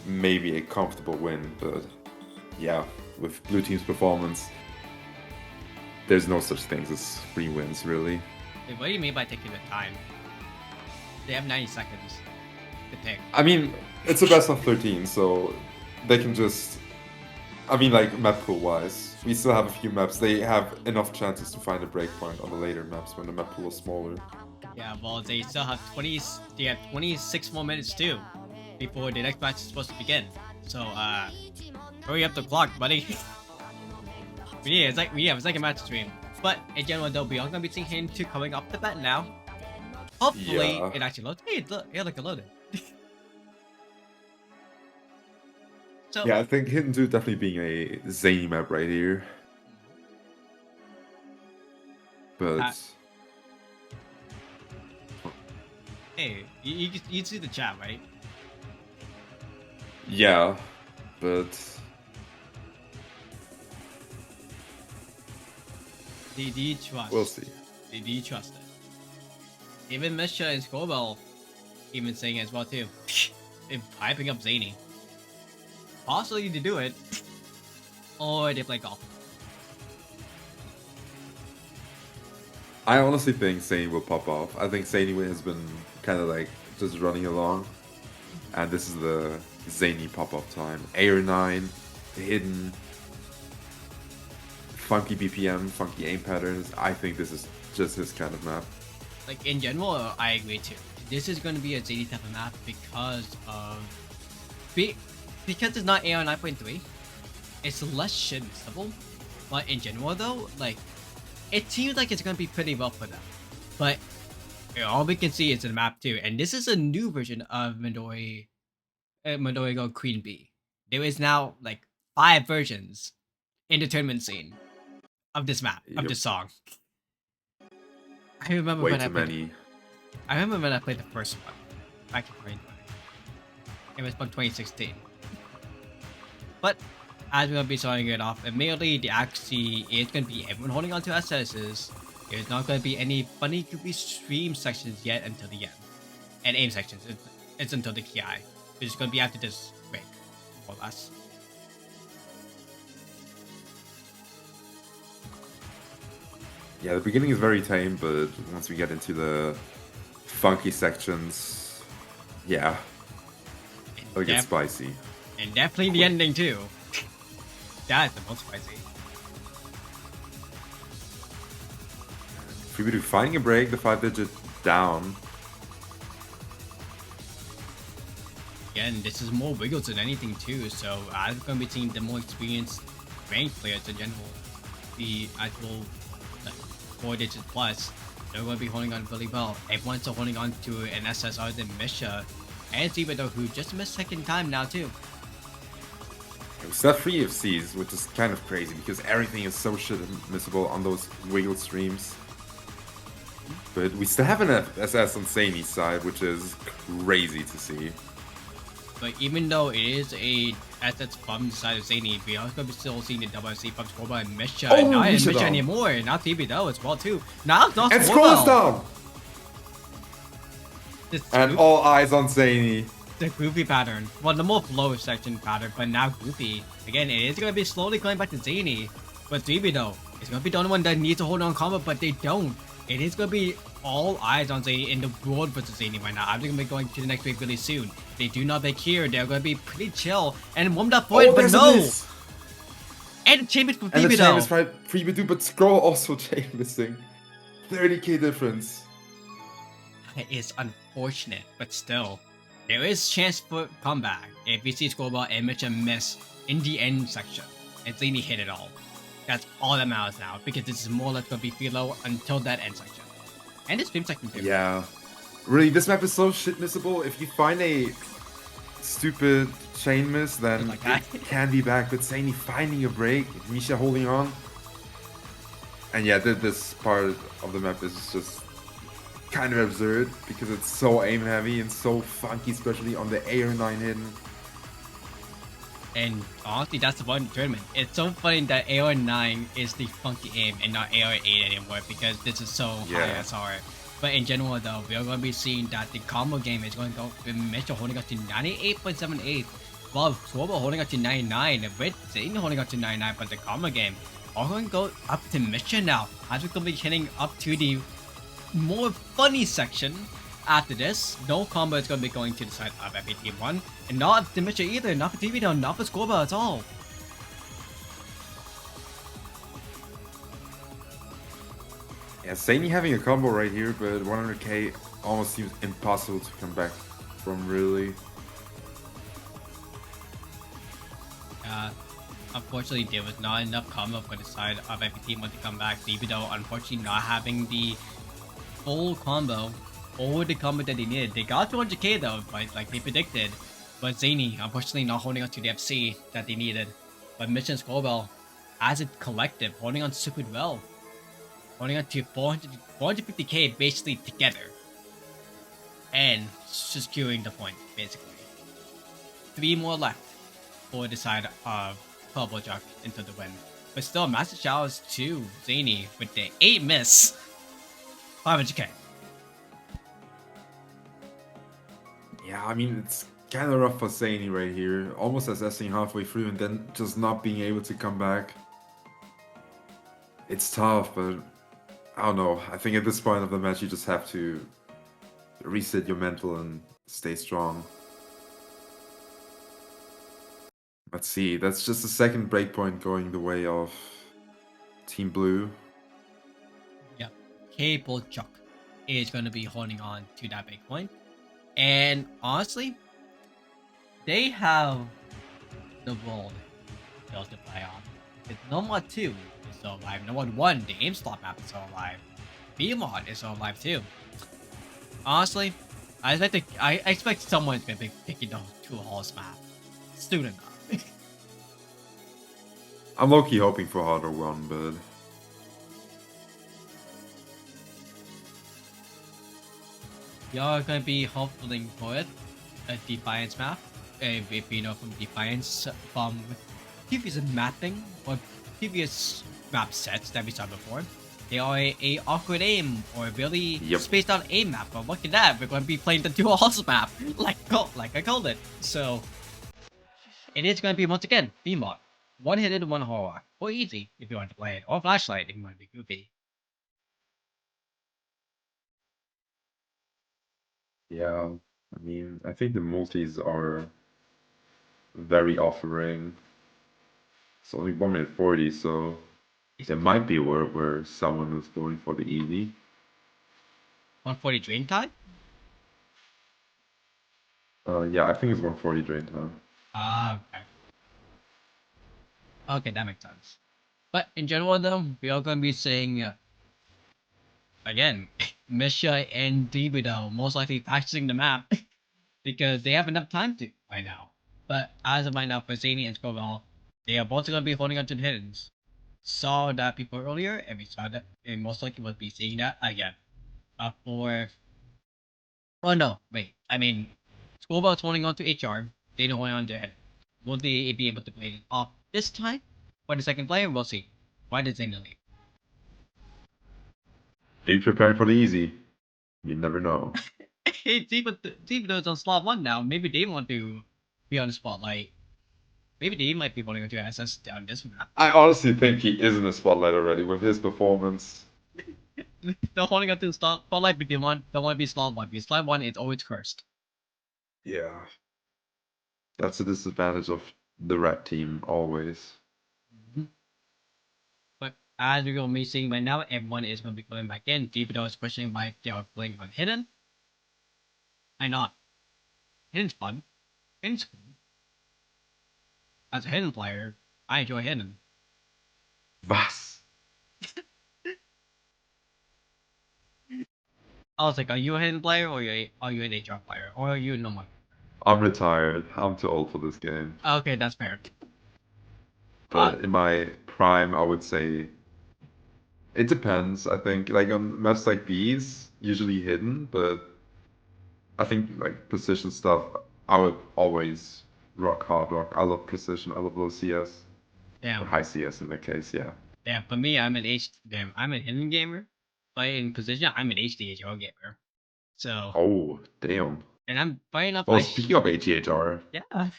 [SPEAKER 1] maybe a comfortable win. But yeah, with blue team's performance, there's no such things as free wins, really.
[SPEAKER 2] Wait, what do you mean by taking the time? They have 90 seconds to pick.
[SPEAKER 1] I mean, it's a best of 13, so they can just... I mean, like, map pool wise, we still have a few maps. They have enough chances to find a breakpoint on the later maps when the map pool is smaller.
[SPEAKER 2] Yeah, well, they still have 20. They have 26 more minutes too before the next match is supposed to begin. So, hurry up the clock, buddy. We have a second match stream. But in general, though, we are gonna be seeing him two coming up the bat now. Hopefully,
[SPEAKER 1] Yeah.
[SPEAKER 2] it actually loads. Hey, look, it loaded. So
[SPEAKER 1] Yeah, I think Hidden 2 definitely being a zany map right here. But...
[SPEAKER 2] hey, you see the chat, right?
[SPEAKER 1] yeah, but...
[SPEAKER 2] Do you trust?
[SPEAKER 1] we'll see.
[SPEAKER 2] Do you trust it? Even Misha and Scorbell even saying it as well too. And piping up Zany. Possibly to do it. Or they play golf.
[SPEAKER 1] I honestly think Zany will pop off. I think Zany has been kind of like just running along. And this is the Zany pop-off time. Air 9, Hidden, funky BPM, funky aim patterns. I think this is just his kind of map.
[SPEAKER 2] Like in general, I agree too. This is going to be a Zany type of map because of... because it's not AR 9.3. It's less shit missable. But in general though, like, it seems like it's going to be pretty well for them. But all we can see is the map too. And this is a new version of Midori Go Queen Bee. There is now like 5 versions in the tournament scene of this map, of this song. I remember
[SPEAKER 1] Way
[SPEAKER 2] when
[SPEAKER 1] too many.
[SPEAKER 2] I remember when I played the first one back in 2020. It was from 2016. But as we're gonna be starting it off, immediately the actually is gonna be everyone holding on to SS's. There's not gonna be any funny goofy stream sections yet until the end. And aim sections. It's until the KI. It's gonna be after this break, more or less.
[SPEAKER 1] Yeah, the beginning is very tame, but once we get into the funky sections, yeah, it'll get spicy.
[SPEAKER 2] And definitely the ending too. That's the most spicy.
[SPEAKER 1] If we do finding a break, the 5-digit down.
[SPEAKER 2] Again, this is more wiggles than anything too, so I'm going to be seeing the more experienced ranked players in general. The actual 4 digits plus, they're going to be holding on really well. Everyone's still holding on to an SSR than Misha and Zibido, who just missed second time now too.
[SPEAKER 1] We still have 3 FCs, which is kind of crazy because everything is so shit missable on those wiggle streams. But we still have an SS on Sanie's side, which is crazy to see.
[SPEAKER 2] But even though it is a SS from the side of Zany, we are going to be still seeing the WC from score by Misha.
[SPEAKER 1] Oh,
[SPEAKER 2] and not
[SPEAKER 1] Misha
[SPEAKER 2] Misha anymore, not Zibido as well too. Now it's not
[SPEAKER 1] and Scroll's down! And all eyes on Zany.
[SPEAKER 2] The goofy pattern. Well, the more flow section pattern, but now goofy. Again, it is going to be slowly going back to Zany. But Zibido is going to be the only one that needs to hold on combo, but they don't. It is going to be all eyes on Zany in the world versus Zany right now. I'm going to be going to the next week really soon. They do not back here. They're going to be pretty chill and warmed up for it, but no! And Chambers for Zibido.
[SPEAKER 1] And the Chambers for Zibido, but Scroll also chain missing. 30k difference.
[SPEAKER 2] It is unfortunate, but still. There is chance for comeback if we see Scoreball and Misha miss in the end section and Zany hit it all. That's all that matters now, because this is more or less going to be Philo until that end section. And it's stream section too.
[SPEAKER 1] Yeah. Really, this map is so shit missable. If you find a stupid chain miss, then
[SPEAKER 2] like
[SPEAKER 1] it can be back. But Zany finding a break, Misha holding on. And yeah, this part of the map is just kind of absurd because it's so aim heavy and so funky, especially on the AR9 hidden.
[SPEAKER 2] And honestly, that's the fun tournament. It's so funny that AR9 is the funky aim and not AR8 anymore because this is so high SR. But in general though, we are going to be seeing that the combo game is going to go with Mitchell holding up to 98.78, while Swarbo holding up to 99, with Zane holding up to 99, but the combo game are going to go up to Mitchell now. As we're going to be hitting up to the more funny section. After this, no combo is going to be going to the side of FPT1, and not for Misha either, not for TV down, not for Scoreba at all.
[SPEAKER 1] Yeah, Zany having a combo right here, but 100k almost seems impossible to come back from, really.
[SPEAKER 2] Unfortunately, there was not enough combo for the side of FPT1 to come back, even though unfortunately not having the full combo or the combo that they needed. They got 200k though, like they predicted, but Zany unfortunately not holding on to the FC that they needed. But Mission Scorebell, as a collective, holding on super well, holding on to 450k basically together, and securing the point basically. 3 more left for the side of Kpoljuk into the win. But still, massive showers to Zany with the 8 miss, 500k.
[SPEAKER 1] Yeah, I mean, it's kind of rough for Zany right here. Almost assessing halfway through and then just not being able to come back. It's tough, but I don't know. I think at this point of the match, you just have to reset your mental and stay strong. Let's see. That's just the second breakpoint going the way of Team Blue.
[SPEAKER 2] Yeah, Kpoljuk is going to be holding on to that breakpoint. And honestly, they have the world to play on. It's No Mod 2 is still alive. No Mod 1, the aim slot map is still alive. B-Mod is still alive too. Honestly, I expect someone's gonna be picking those 2 halls map. Soon enough.
[SPEAKER 1] I'm low-key hoping for harder one, but
[SPEAKER 2] You're gonna be hoping for it, a Defiance map. If you know from Defiance, from previous mapping or previous map sets that we saw before, they are a awkward aim or really spaced out aim map. But look at that, we're gonna be playing the 2 halls map, like I called it. So it is gonna be once again B-Mod, 1 hit and 1 hallway, or easy if you want to play it, or flashlight if you want to be goofy.
[SPEAKER 1] Yeah, I mean, I think the multis are very offering. It's only 1 minute 40, so there might be a world where someone is going for the easy.
[SPEAKER 2] 140 drain time?
[SPEAKER 1] Yeah, I think it's 140 drain time.
[SPEAKER 2] Ah, okay. Okay, that makes sense. But in general, though, we are going to be saying, again, Misha and Dibido most likely practicing the map because they have enough time to right now. But as of right now, for Zany and Scoville, they are both going to be holding on to the hiddens. Saw that people earlier, and we saw that, and most likely will be seeing that again. For Oh no, wait. I mean, Schoolbell's holding on to HR. They don't hold on to it. Will they be able to play it off this time? For the second player, we'll see. Why did Zane leave?
[SPEAKER 1] Be prepared for the easy. You never know.
[SPEAKER 2] Hey, Deep on slot one now. Maybe they want to be on the spotlight. Maybe they might be wanting to SS down this map.
[SPEAKER 1] I honestly think he is in the spotlight already with his performance.
[SPEAKER 2] They're holding on to the spotlight, but they want to be slot one because slot one is always cursed.
[SPEAKER 1] Yeah. That's a disadvantage of the red team always.
[SPEAKER 2] Mhm. But as we're going to be seeing right now, everyone is going to be coming back in. Deep is questioning why they are playing on hidden. Why not? Hidden's fun. Hidden's cool. As a hidden player, I enjoy hidden.
[SPEAKER 1] Was?
[SPEAKER 2] I was like, are you a hidden player or are you an HR player? Or are you a normal?
[SPEAKER 1] I'm retired. I'm too old for this game.
[SPEAKER 2] Okay, that's fair. Uh,
[SPEAKER 1] But in my prime, I would say it depends. I think like on maps like these, usually hidden, but I think like precision stuff, I would always rock hard rock. I love precision. I love low CS or
[SPEAKER 2] damn.
[SPEAKER 1] high CS in that case. Yeah.
[SPEAKER 2] Damn, for me, I'm a hidden gamer. But in position, I'm an HD HR gamer. So,
[SPEAKER 1] Oh, damn.
[SPEAKER 2] and I'm funny enough,
[SPEAKER 1] Well, speaking of ATHR,
[SPEAKER 2] yeah.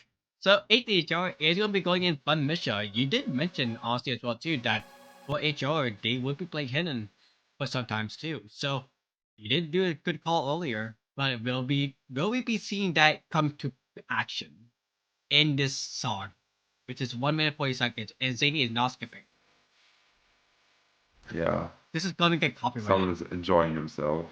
[SPEAKER 2] So, ATHR is going to be going in fun mission. You did mention, honestly, as well, too, that for HR, they would be playing hidden for sometimes, too. So, you did do a good call earlier, but will we be seeing that come to action in this song, which is 1 minute 40 seconds, and Zany is not skipping.
[SPEAKER 1] yeah,
[SPEAKER 2] This is gonna get copyrighted.
[SPEAKER 1] someone is enjoying himself.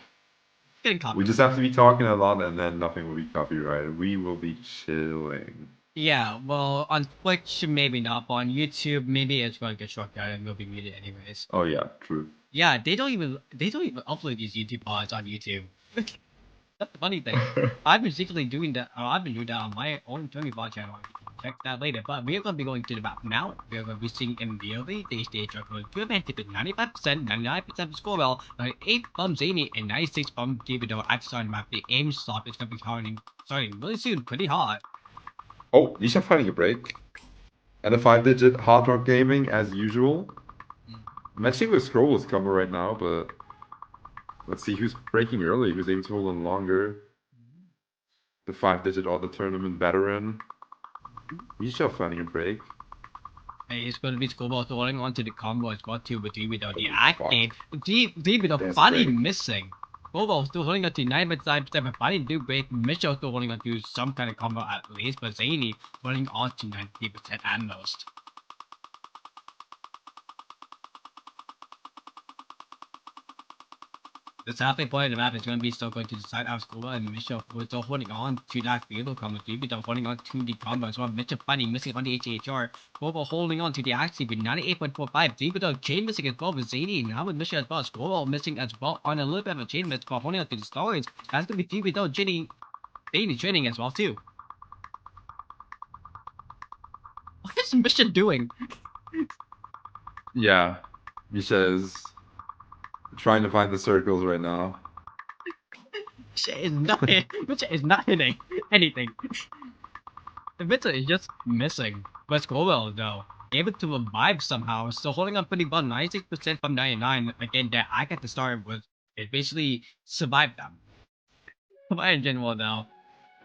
[SPEAKER 2] Getting
[SPEAKER 1] We
[SPEAKER 2] copyrighted.
[SPEAKER 1] just have to be talking a lot, and then nothing will be copyrighted. We will be chilling.
[SPEAKER 2] Yeah, well, on Twitch, maybe not, but on YouTube, maybe it's gonna get struck down and will be muted anyways.
[SPEAKER 1] Oh yeah, true.
[SPEAKER 2] Yeah, they don't even upload these YouTube pods on YouTube. That's the funny thing. I've been secretly doing that. I've been doing that on my own Tony Vlog channel. Check that later. But we're going to be going to the map now. We're going to be seeing immediately the stage are going to advantage with 95%, 99% score well, 98 from Zany, and 96 from David. I've started map. The aim slot is going to be starting really soon, pretty hard.
[SPEAKER 1] Oh, Nisha finding a break. And a 5-digit Hard Rock Gaming as usual.
[SPEAKER 2] Mm.
[SPEAKER 1] Matching with Scroll is cover right now, but let's see who's breaking early, who's able to hold on longer. The 5-digit or the tournament veteran. Nisha finding a break.
[SPEAKER 2] Hey, it's going to be Scoreboard holding on to the combo as well too, but without the
[SPEAKER 1] Oh,
[SPEAKER 2] acting.
[SPEAKER 1] fuck.
[SPEAKER 2] David of
[SPEAKER 1] There's a
[SPEAKER 2] Funny
[SPEAKER 1] break.
[SPEAKER 2] missing. Scoreboard still holding on to 9%, but Funny do break. Mitchell still holding on to some kind of combo at least, but Zany holding on to 90% at most. The halfway point of the map is going to be still going to decide how Scuba and Mitchell who are still holding on to that field combo. David holding on to the combo as well. Mitchell Funny missing on the HHR. Scuba holding on to the Axie with 98.45. David chain missing as well with Zany. Now with Mitchell as well. Scuba missing as well on a little bit of a chain miss while holding on to the stars. That's going to be David Jenny. Zany training as well too. What is Mitchell doing?
[SPEAKER 1] Yeah, Nisha is trying to find the circles right now.
[SPEAKER 2] Mitchell is not hitting anything. The Vita is just missing. But Scoville, though, able to revive somehow, still holding on pretty well, 96% from 99. Again, that I got to start with, it basically survived them. But in general, though,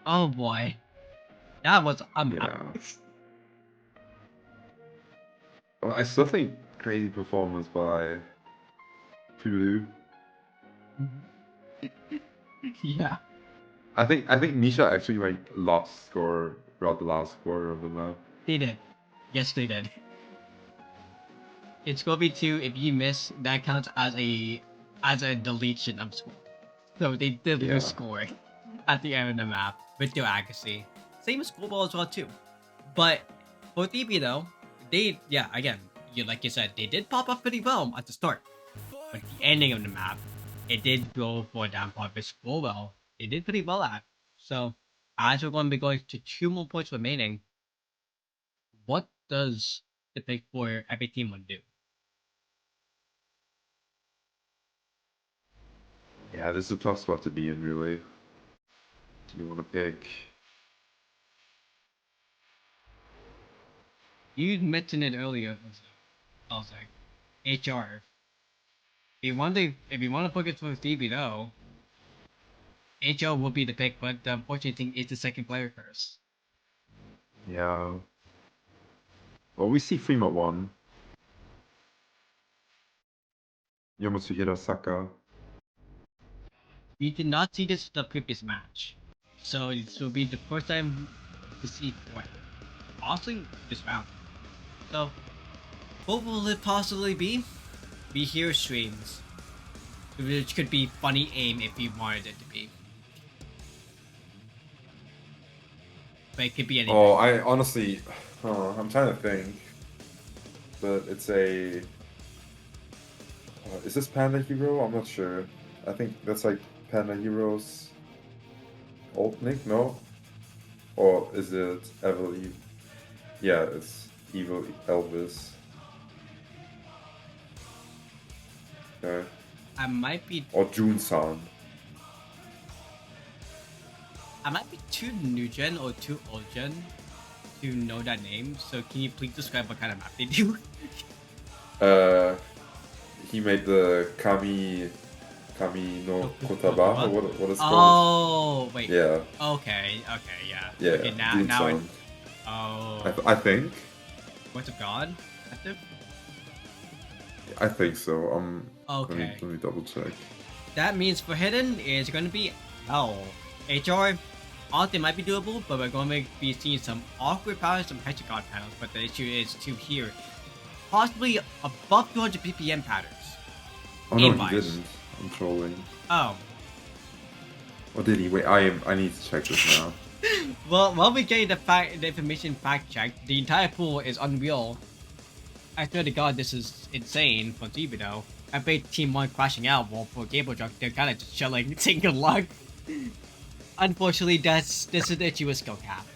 [SPEAKER 2] oh boy, that was a map.
[SPEAKER 1] Yeah. Well, I still think crazy performance by Kpoljuk.
[SPEAKER 2] Yeah.
[SPEAKER 1] I think Misha actually like lost score throughout the last quarter of the map.
[SPEAKER 2] They did. Yes, they did. It's gonna be 2. If you miss, that counts as a deletion of score. So they did
[SPEAKER 1] Yeah.
[SPEAKER 2] lose score at the end of the map with their accuracy. Same as Global as well too. But for TP though, they again, like you said, they did pop up pretty well at the start. But the ending of the map, it did go for down part which Global they did pretty well at. So as we're going to be going to 2 more points remaining, what does the pick for every team want to do?
[SPEAKER 1] Yeah, this is a tough spot to be in, really. Do you want to pick?
[SPEAKER 2] You mentioned it earlier, I was like, HR. If you want to focus for Stevie though, HR will be the pick, but the unfortunate thing is the second player curse.
[SPEAKER 1] Yeah. Well, we see Fremont 1. Yomotsuhira Saka.
[SPEAKER 2] We did not see this in the previous match, so this will be the first time to see what honestly this round. So what will it possibly be? We hear streams, which could be funny aim if you wanted it to be, but it could be anything.
[SPEAKER 1] Oh, I honestly, I'm trying to think, but it's a. Is this Panda Hero? I'm not sure. I think that's like Panda Hero's old nick, no? Or is it Evil? Yeah, it's Evil Elvis. Okay.
[SPEAKER 2] I might be
[SPEAKER 1] Or Jun-san.
[SPEAKER 2] too new gen or too old gen to know that name. So can you please describe what kind of map they do?
[SPEAKER 1] He made the Kami no Kotaba. Or what is called?
[SPEAKER 2] Oh wait.
[SPEAKER 1] Yeah.
[SPEAKER 2] Okay. Yeah.
[SPEAKER 1] Yeah.
[SPEAKER 2] Okay, now it,
[SPEAKER 1] Jun-san.
[SPEAKER 2] oh.
[SPEAKER 1] I think.
[SPEAKER 2] Voice of God. Active.
[SPEAKER 1] I think so.
[SPEAKER 2] Okay.
[SPEAKER 1] Let me double check.
[SPEAKER 2] That means for hidden is going to be L. HR. Honestly, might be doable, but we're going to be seeing some awkward powers, some Hexagon panels. But the issue is to here, possibly above 200 ppm patterns.
[SPEAKER 1] Oh no,
[SPEAKER 2] Aim-wise.
[SPEAKER 1] he didn't. I'm trolling.
[SPEAKER 2] Oh.
[SPEAKER 1] Or did he? Wait, I need to check this now.
[SPEAKER 2] Well, while we're getting the information fact checked, the entire pool is unreal. I swear to God, this is insane for TV though. I bet Team 1 crashing out, while for Kpoljuk, they're kind of just chilling, taking good luck. Unfortunately, this is the issue with skill cap.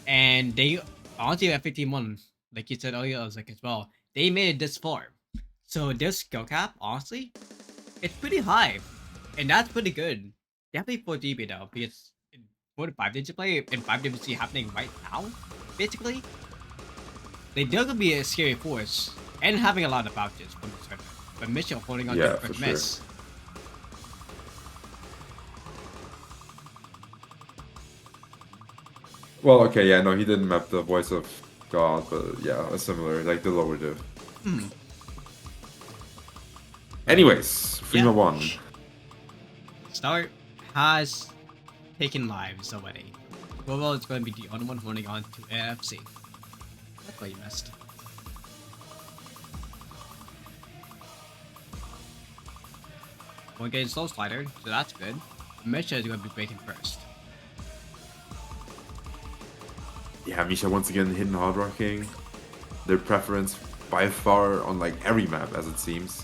[SPEAKER 2] And they, honestly, after Team 1, like you said earlier, I was like as well, they made it this far. So their skill cap, honestly, it's pretty high. And that's pretty good. Definitely for DB though, because for the 5-digit play and 5-digit C happening right now, basically, they're gonna be a scary force and having a lot of vouchers from this tournament. But Mitchell holding on to the
[SPEAKER 1] For
[SPEAKER 2] first
[SPEAKER 1] sure.
[SPEAKER 2] miss.
[SPEAKER 1] Well, okay, yeah, no, he didn't map the voice of God, but yeah, a similar, like the lower div. Anyways, Freema 1.
[SPEAKER 2] Start has taken lives already. Global is going to be the only one holding on to AFC. That's what you missed. One getting slow slider, so that's good. Misha is going to be breaking first.
[SPEAKER 1] Yeah, Misha once again hidden hard rocking. Their preference by far on like every map, as it seems.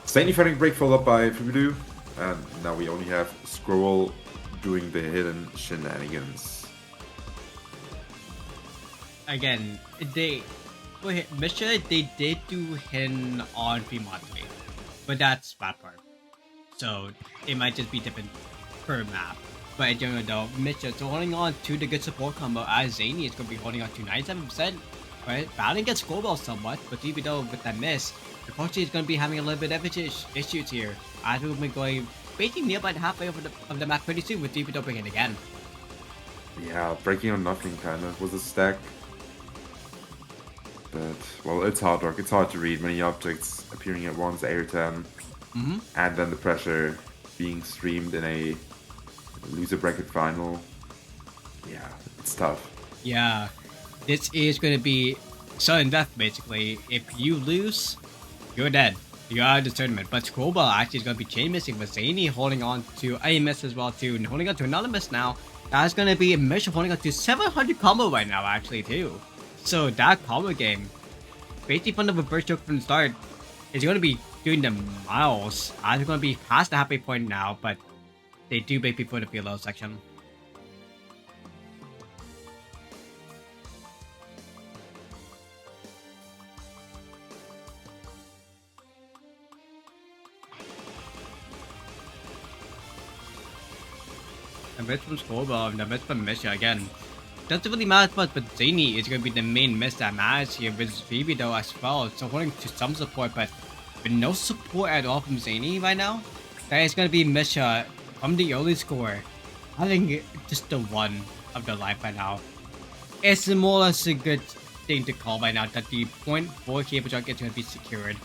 [SPEAKER 1] Stanley fighting break followed up by Fubudu, and now we only have Scroll doing the hidden shenanigans.
[SPEAKER 2] Again, Misha, they did do hidden on Fremont 3, but that's bad part. So it might just be different per map. But in general though, Misha is holding on to the good support combo as Zany is going to be holding on to 97%. Right? Battling gets scoreball somewhat, but even though with that miss, unfortunately is going to be having a little bit of issues here. As we'll be going basically nearby the halfway of the map pretty soon with Divido bringing it again.
[SPEAKER 1] Yeah, breaking on nothing kind of was a stack. But, well, it's hard rock. It's hard to read. Many objects appearing at once, air 10. And then the pressure being streamed in a loser bracket final. Yeah, it's tough.
[SPEAKER 2] Yeah, this is going to be sudden death basically. If you lose, you're dead. You're out of the tournament. But Scrollball actually is going to be chain missing with Zany holding on to a miss as well too, and holding on to another miss now. That's going to be a Misha holding on to 700 combo right now actually too. So that combo game, basically from the reverse choke from the start, is going to be doing the miles. I'm going to be past the halfway point now, but they do make people in the below section. The miss from Scrollball and the miss from Misha again. Doesn't really matter much, but Zany is going to be the main miss that matters here with Phoebe though as well. So holding to some support, but with no support at all from Zany right now, that is going to be Misha from the early score, having just the one of their life right now. It's more or less a good thing to call right now that the point for Kpoljuk is going to be secured,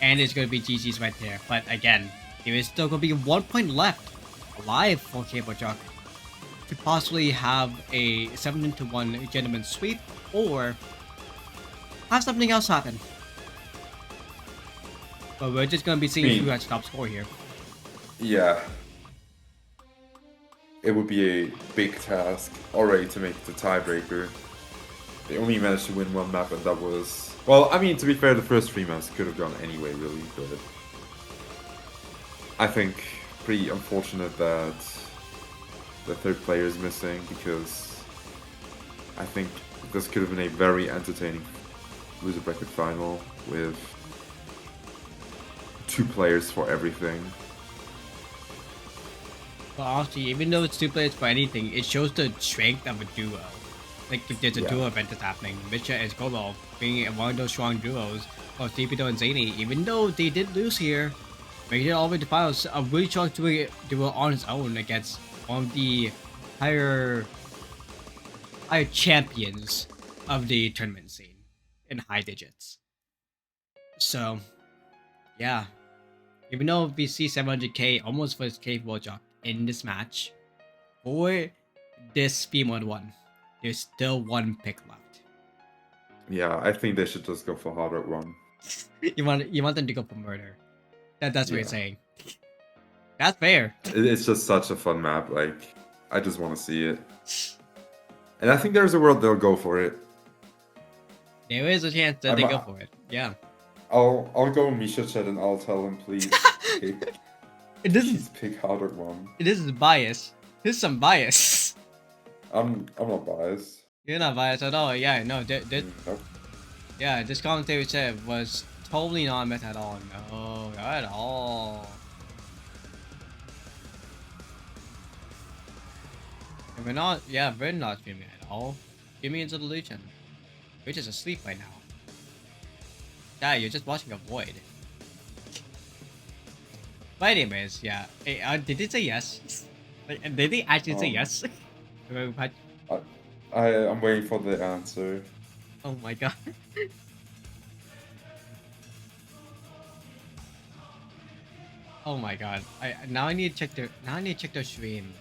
[SPEAKER 2] and it's going to be GG's right there. But again, there is still going to be 1 point left alive for Kpoljuk to possibly have a 7-1 gentleman sweep or have something else happen. But we're just gonna be seeing who has top score here.
[SPEAKER 1] Yeah. It would be a big task already to make the tiebreaker. They only managed to win one map, and that was... Well, I mean, to be fair, the first 3 maps could have gone anyway, really, but... I think pretty unfortunate that the third player is missing, because I think this could have been a very entertaining loser bracket final with 2 players for everything.
[SPEAKER 2] But honestly, even though it's 2 players for anything, it shows the strength of a duo. Like if there's a duo event that's happening, Misha and Golo being one of those strong duos, while Steepito and Zany, even though they did lose here, making it all the way to finals, a really strong duo on its own against one of the higher champions of the tournament scene in high digits. So, yeah. Even though we see 700k almost for Kpoljuk in this match, for this P-Mod 1, there's still 1 pick left.
[SPEAKER 1] Yeah, I think they should just go for harder 1.
[SPEAKER 2] you want them to go for murder. That's what you're saying. That's fair.
[SPEAKER 1] It's just such a fun map, like, I just want to see it. And I think there's a world they'll go for it.
[SPEAKER 2] There is a chance that they go for it, yeah.
[SPEAKER 1] I'll go Misha chat and I'll tell him, please pick harder 1.
[SPEAKER 2] This is bias. This is some bias.
[SPEAKER 1] I'm not biased.
[SPEAKER 2] You're not biased at all, yeah, no,
[SPEAKER 1] Nope.
[SPEAKER 2] yeah, this commentary said was totally not met at all, no, not at all. And we're not streaming at all. Streaming is a delusion. We're just asleep right now. Yeah, you're just watching a void. But anyways, yeah. Hey, did it say yes? Like, did they actually say yes?
[SPEAKER 1] I'm waiting for the answer.
[SPEAKER 2] Oh my god. Oh my god. I need to check their stream.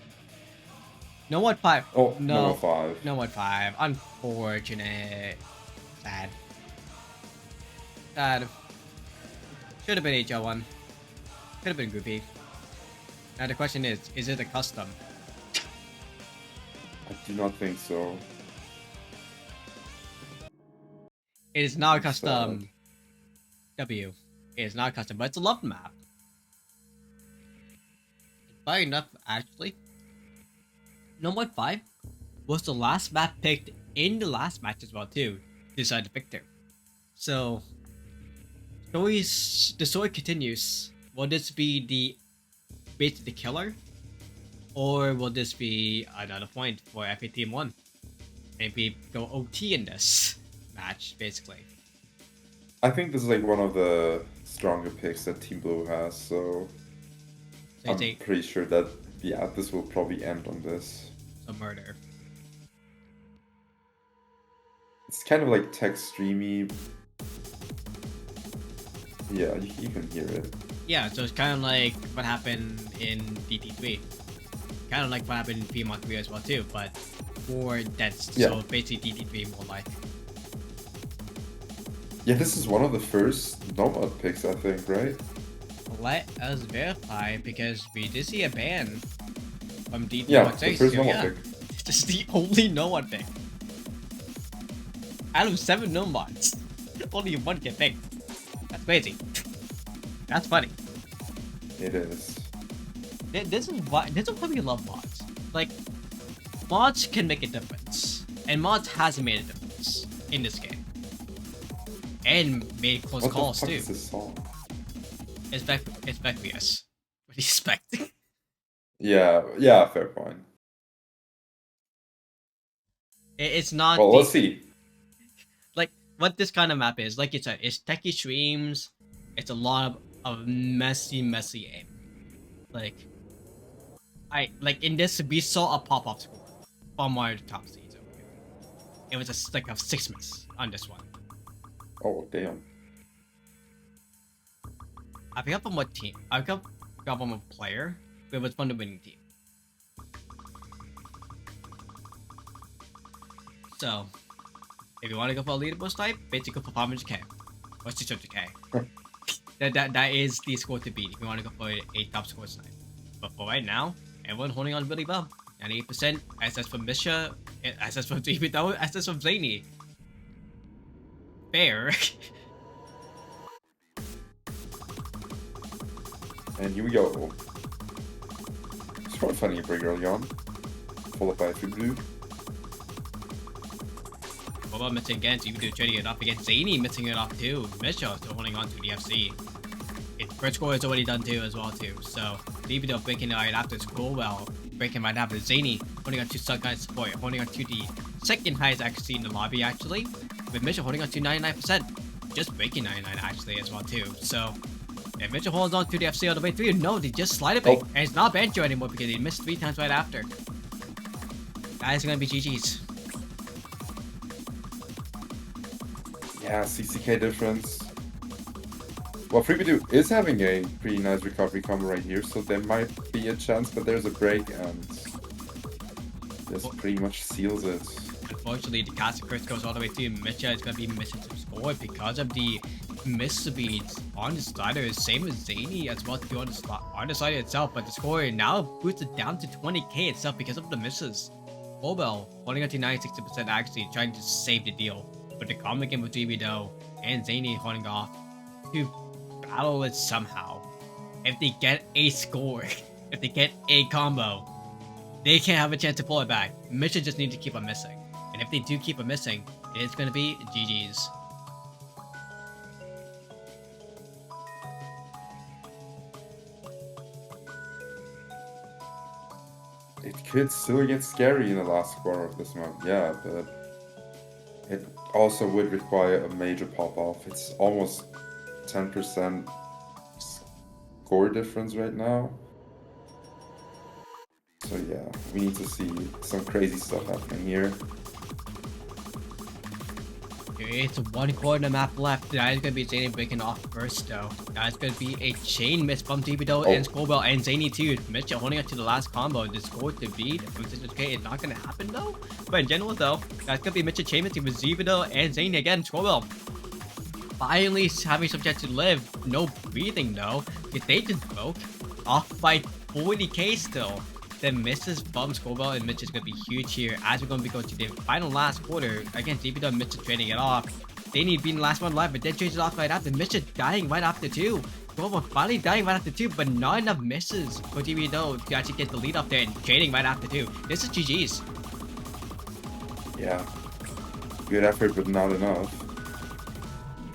[SPEAKER 2] No what 5?
[SPEAKER 1] Oh,
[SPEAKER 2] no.
[SPEAKER 1] No 5.
[SPEAKER 2] No what 5. Unfortunate. Sad. Sad. Should have been HL1. Could have been Groupie. Now the question is it a custom?
[SPEAKER 1] I do not think so.
[SPEAKER 2] It is not a custom. W. It is not a custom, but it's a love map. Funny enough, actually, No What 5 was the last map picked in the last match as well too, to decide the victor. So, the story continues. Will this be basically the killer? Or will this be another point for FA Team 1? Maybe go OT in this match, basically.
[SPEAKER 1] I think this is like one of the stronger picks that Team Blue has, so I'm pretty sure that, yeah, this will probably end on this.
[SPEAKER 2] A murder.
[SPEAKER 1] It's kind of like text streamy. Yeah, you can hear it.
[SPEAKER 2] Yeah, so it's kind of like what happened in DT3. kind of like what happened in Fremont 3 as well too, but more dense.
[SPEAKER 1] Yeah.
[SPEAKER 2] So basically DD3 more like.
[SPEAKER 1] Yeah, this is one of the first Nomad picks, I think, right?
[SPEAKER 2] Let us verify because we did see a ban from DD1
[SPEAKER 1] Yeah, the first
[SPEAKER 2] so
[SPEAKER 1] Nomad
[SPEAKER 2] yeah,
[SPEAKER 1] pick.
[SPEAKER 2] this is the only no one pick. Out of 7 nomads, only 1 get picked. That's crazy. That's funny.
[SPEAKER 1] It is.
[SPEAKER 2] This is why we love mods. Like, mods can make a difference, and mods has made a difference in this game, and made close
[SPEAKER 1] What
[SPEAKER 2] calls
[SPEAKER 1] the fuck
[SPEAKER 2] too.
[SPEAKER 1] is this song?
[SPEAKER 2] It's Bequius. What do you expect?
[SPEAKER 1] Yeah, fair point.
[SPEAKER 2] It's not.
[SPEAKER 1] Well, let's see.
[SPEAKER 2] Like what this kind of map is. Like you said, it's techie streams. It's a lot of messy aim. Like in this we saw a pop-up score from one of the top seeds over here. It was like a 6 miss on this one.
[SPEAKER 1] Oh, damn.
[SPEAKER 2] I forgot from what team. I forgot from a player, but it was from the winning team. So, if you want to go for a leaderboard type, basically go for 500k or 600k. that is the score to beat if you want to go for a top score snipe. But for right now, everyone holding on really well. 98% SS from Misha, SS from DBW, SS from Zany. Fair.
[SPEAKER 1] And here we go. It's quite funny pretty early on. Followed by a blue.
[SPEAKER 2] What about missing again? So you can do trading it off against Zany missing it off too. Misha still holding on to the FC. Its first score is already done too as well too. So DBW breaking right after score well. Breaking right after Zany holding on to some kind of support. Holding on to the second highest accuracy in the lobby actually. With Misha holding on to 99%. Just breaking 99 actually as well too. So if Mitchell holds on to the FC all the way through, no, they just slide it back. And it's not Banjo anymore because he missed 3 times right after. That is going to be GG's.
[SPEAKER 1] Yeah, 60k difference. Well, FreeBidoo is having a pretty nice recovery combo right here, so there might be a chance, but there's a break and this pretty much seals it.
[SPEAKER 2] Unfortunately, the casting first goes all the way through. Mitcha is going to be missing some score because of the miss speeds on the slider, same as Zany as well too on the slider itself, but the score now boosted down to 20k itself because of the misses. Obel holding on to 96% actually trying to save the deal, but the combo game with DBDO and Zany holding off to battle it somehow. If they get a score, if they get a combo, they can't have a chance to pull it back. Mitcha just need to keep on missing, and if they do keep on missing, it's going to be GG's.
[SPEAKER 1] It could still get scary in the last quarter of this month, yeah, but it also would require a major pop-off. It's almost 10% score difference right now. So yeah, we need to see some crazy stuff happening here.
[SPEAKER 2] It's 1 corner map left. That is going to be Zany breaking off first, though. That is going to be a chain miss from DBDO and Skullbell and Zany too. Mitchell holding up to the last combo. The score to beat from 600k is not going to happen, though. But in general, though, that's going to be Mitchell chain missing with DBDO and Zany again. Skullbell finally having some chance to live. No breathing, though. If they just broke off by 40k still. The misses from Skullbell and Mitch is going to be huge here as we're going to be going to the final last quarter. Again, DBDO and Mitch trading it off. They need being the last one live, but then trades it off right after. Mitch dying right after too. Skullbell finally dying right after two, but not enough misses for DBDO to actually get the lead up there and trading right after two. This is GG's.
[SPEAKER 1] Yeah, good effort, but not enough.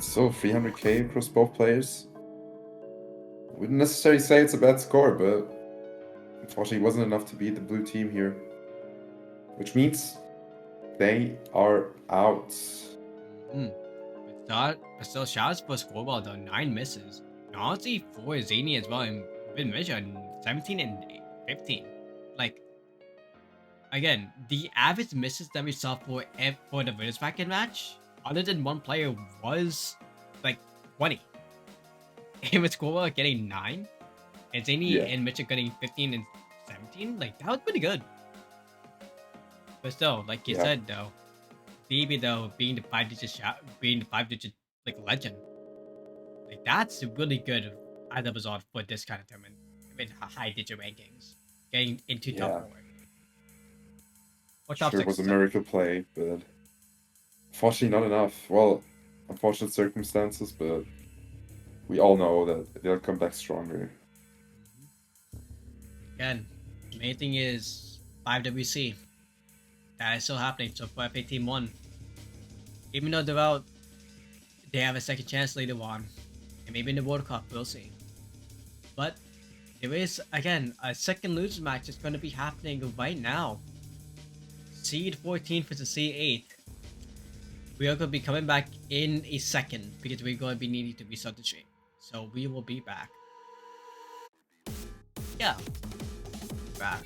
[SPEAKER 1] So 300k across both players. Wouldn't necessarily say it's a bad score, but unfortunately it wasn't enough to beat the blue team here. Which means they are out.
[SPEAKER 2] But still, shout out for Skullbell though, 9 misses. And honestly, for Zany as well, and with Mission 17 and 15. Like, again, the average misses that we saw for the winners bracket match, other than one player, was like 20. And with Skullbell getting 9, and Zany and Mitchell getting 15 and 17. Like that was pretty good. But still, like you
[SPEAKER 1] Yeah.
[SPEAKER 2] said though, BB though being the 5-digit like legend, like that's really good as a result for this kind of tournament. I mean, high digit rankings, getting into top
[SPEAKER 1] Yeah.
[SPEAKER 2] 4 or top
[SPEAKER 1] Sure, it
[SPEAKER 2] 6.
[SPEAKER 1] was a
[SPEAKER 2] Sorry.
[SPEAKER 1] miracle play, but unfortunately not enough. Well, unfortunate circumstances, but we all know that they'll come back stronger.
[SPEAKER 2] Again, the main thing is 5WC. That is still happening. So for FA Team 1, even though they're out, they have a second chance later on. And maybe in the World Cup, we'll see. But there is, again, a second loser match that's going to be happening right now. Seed 14 versus Seed 8. We are going to be coming back in a second because we're going to be needing to restart the stream. So we will be back. Yeah. Back.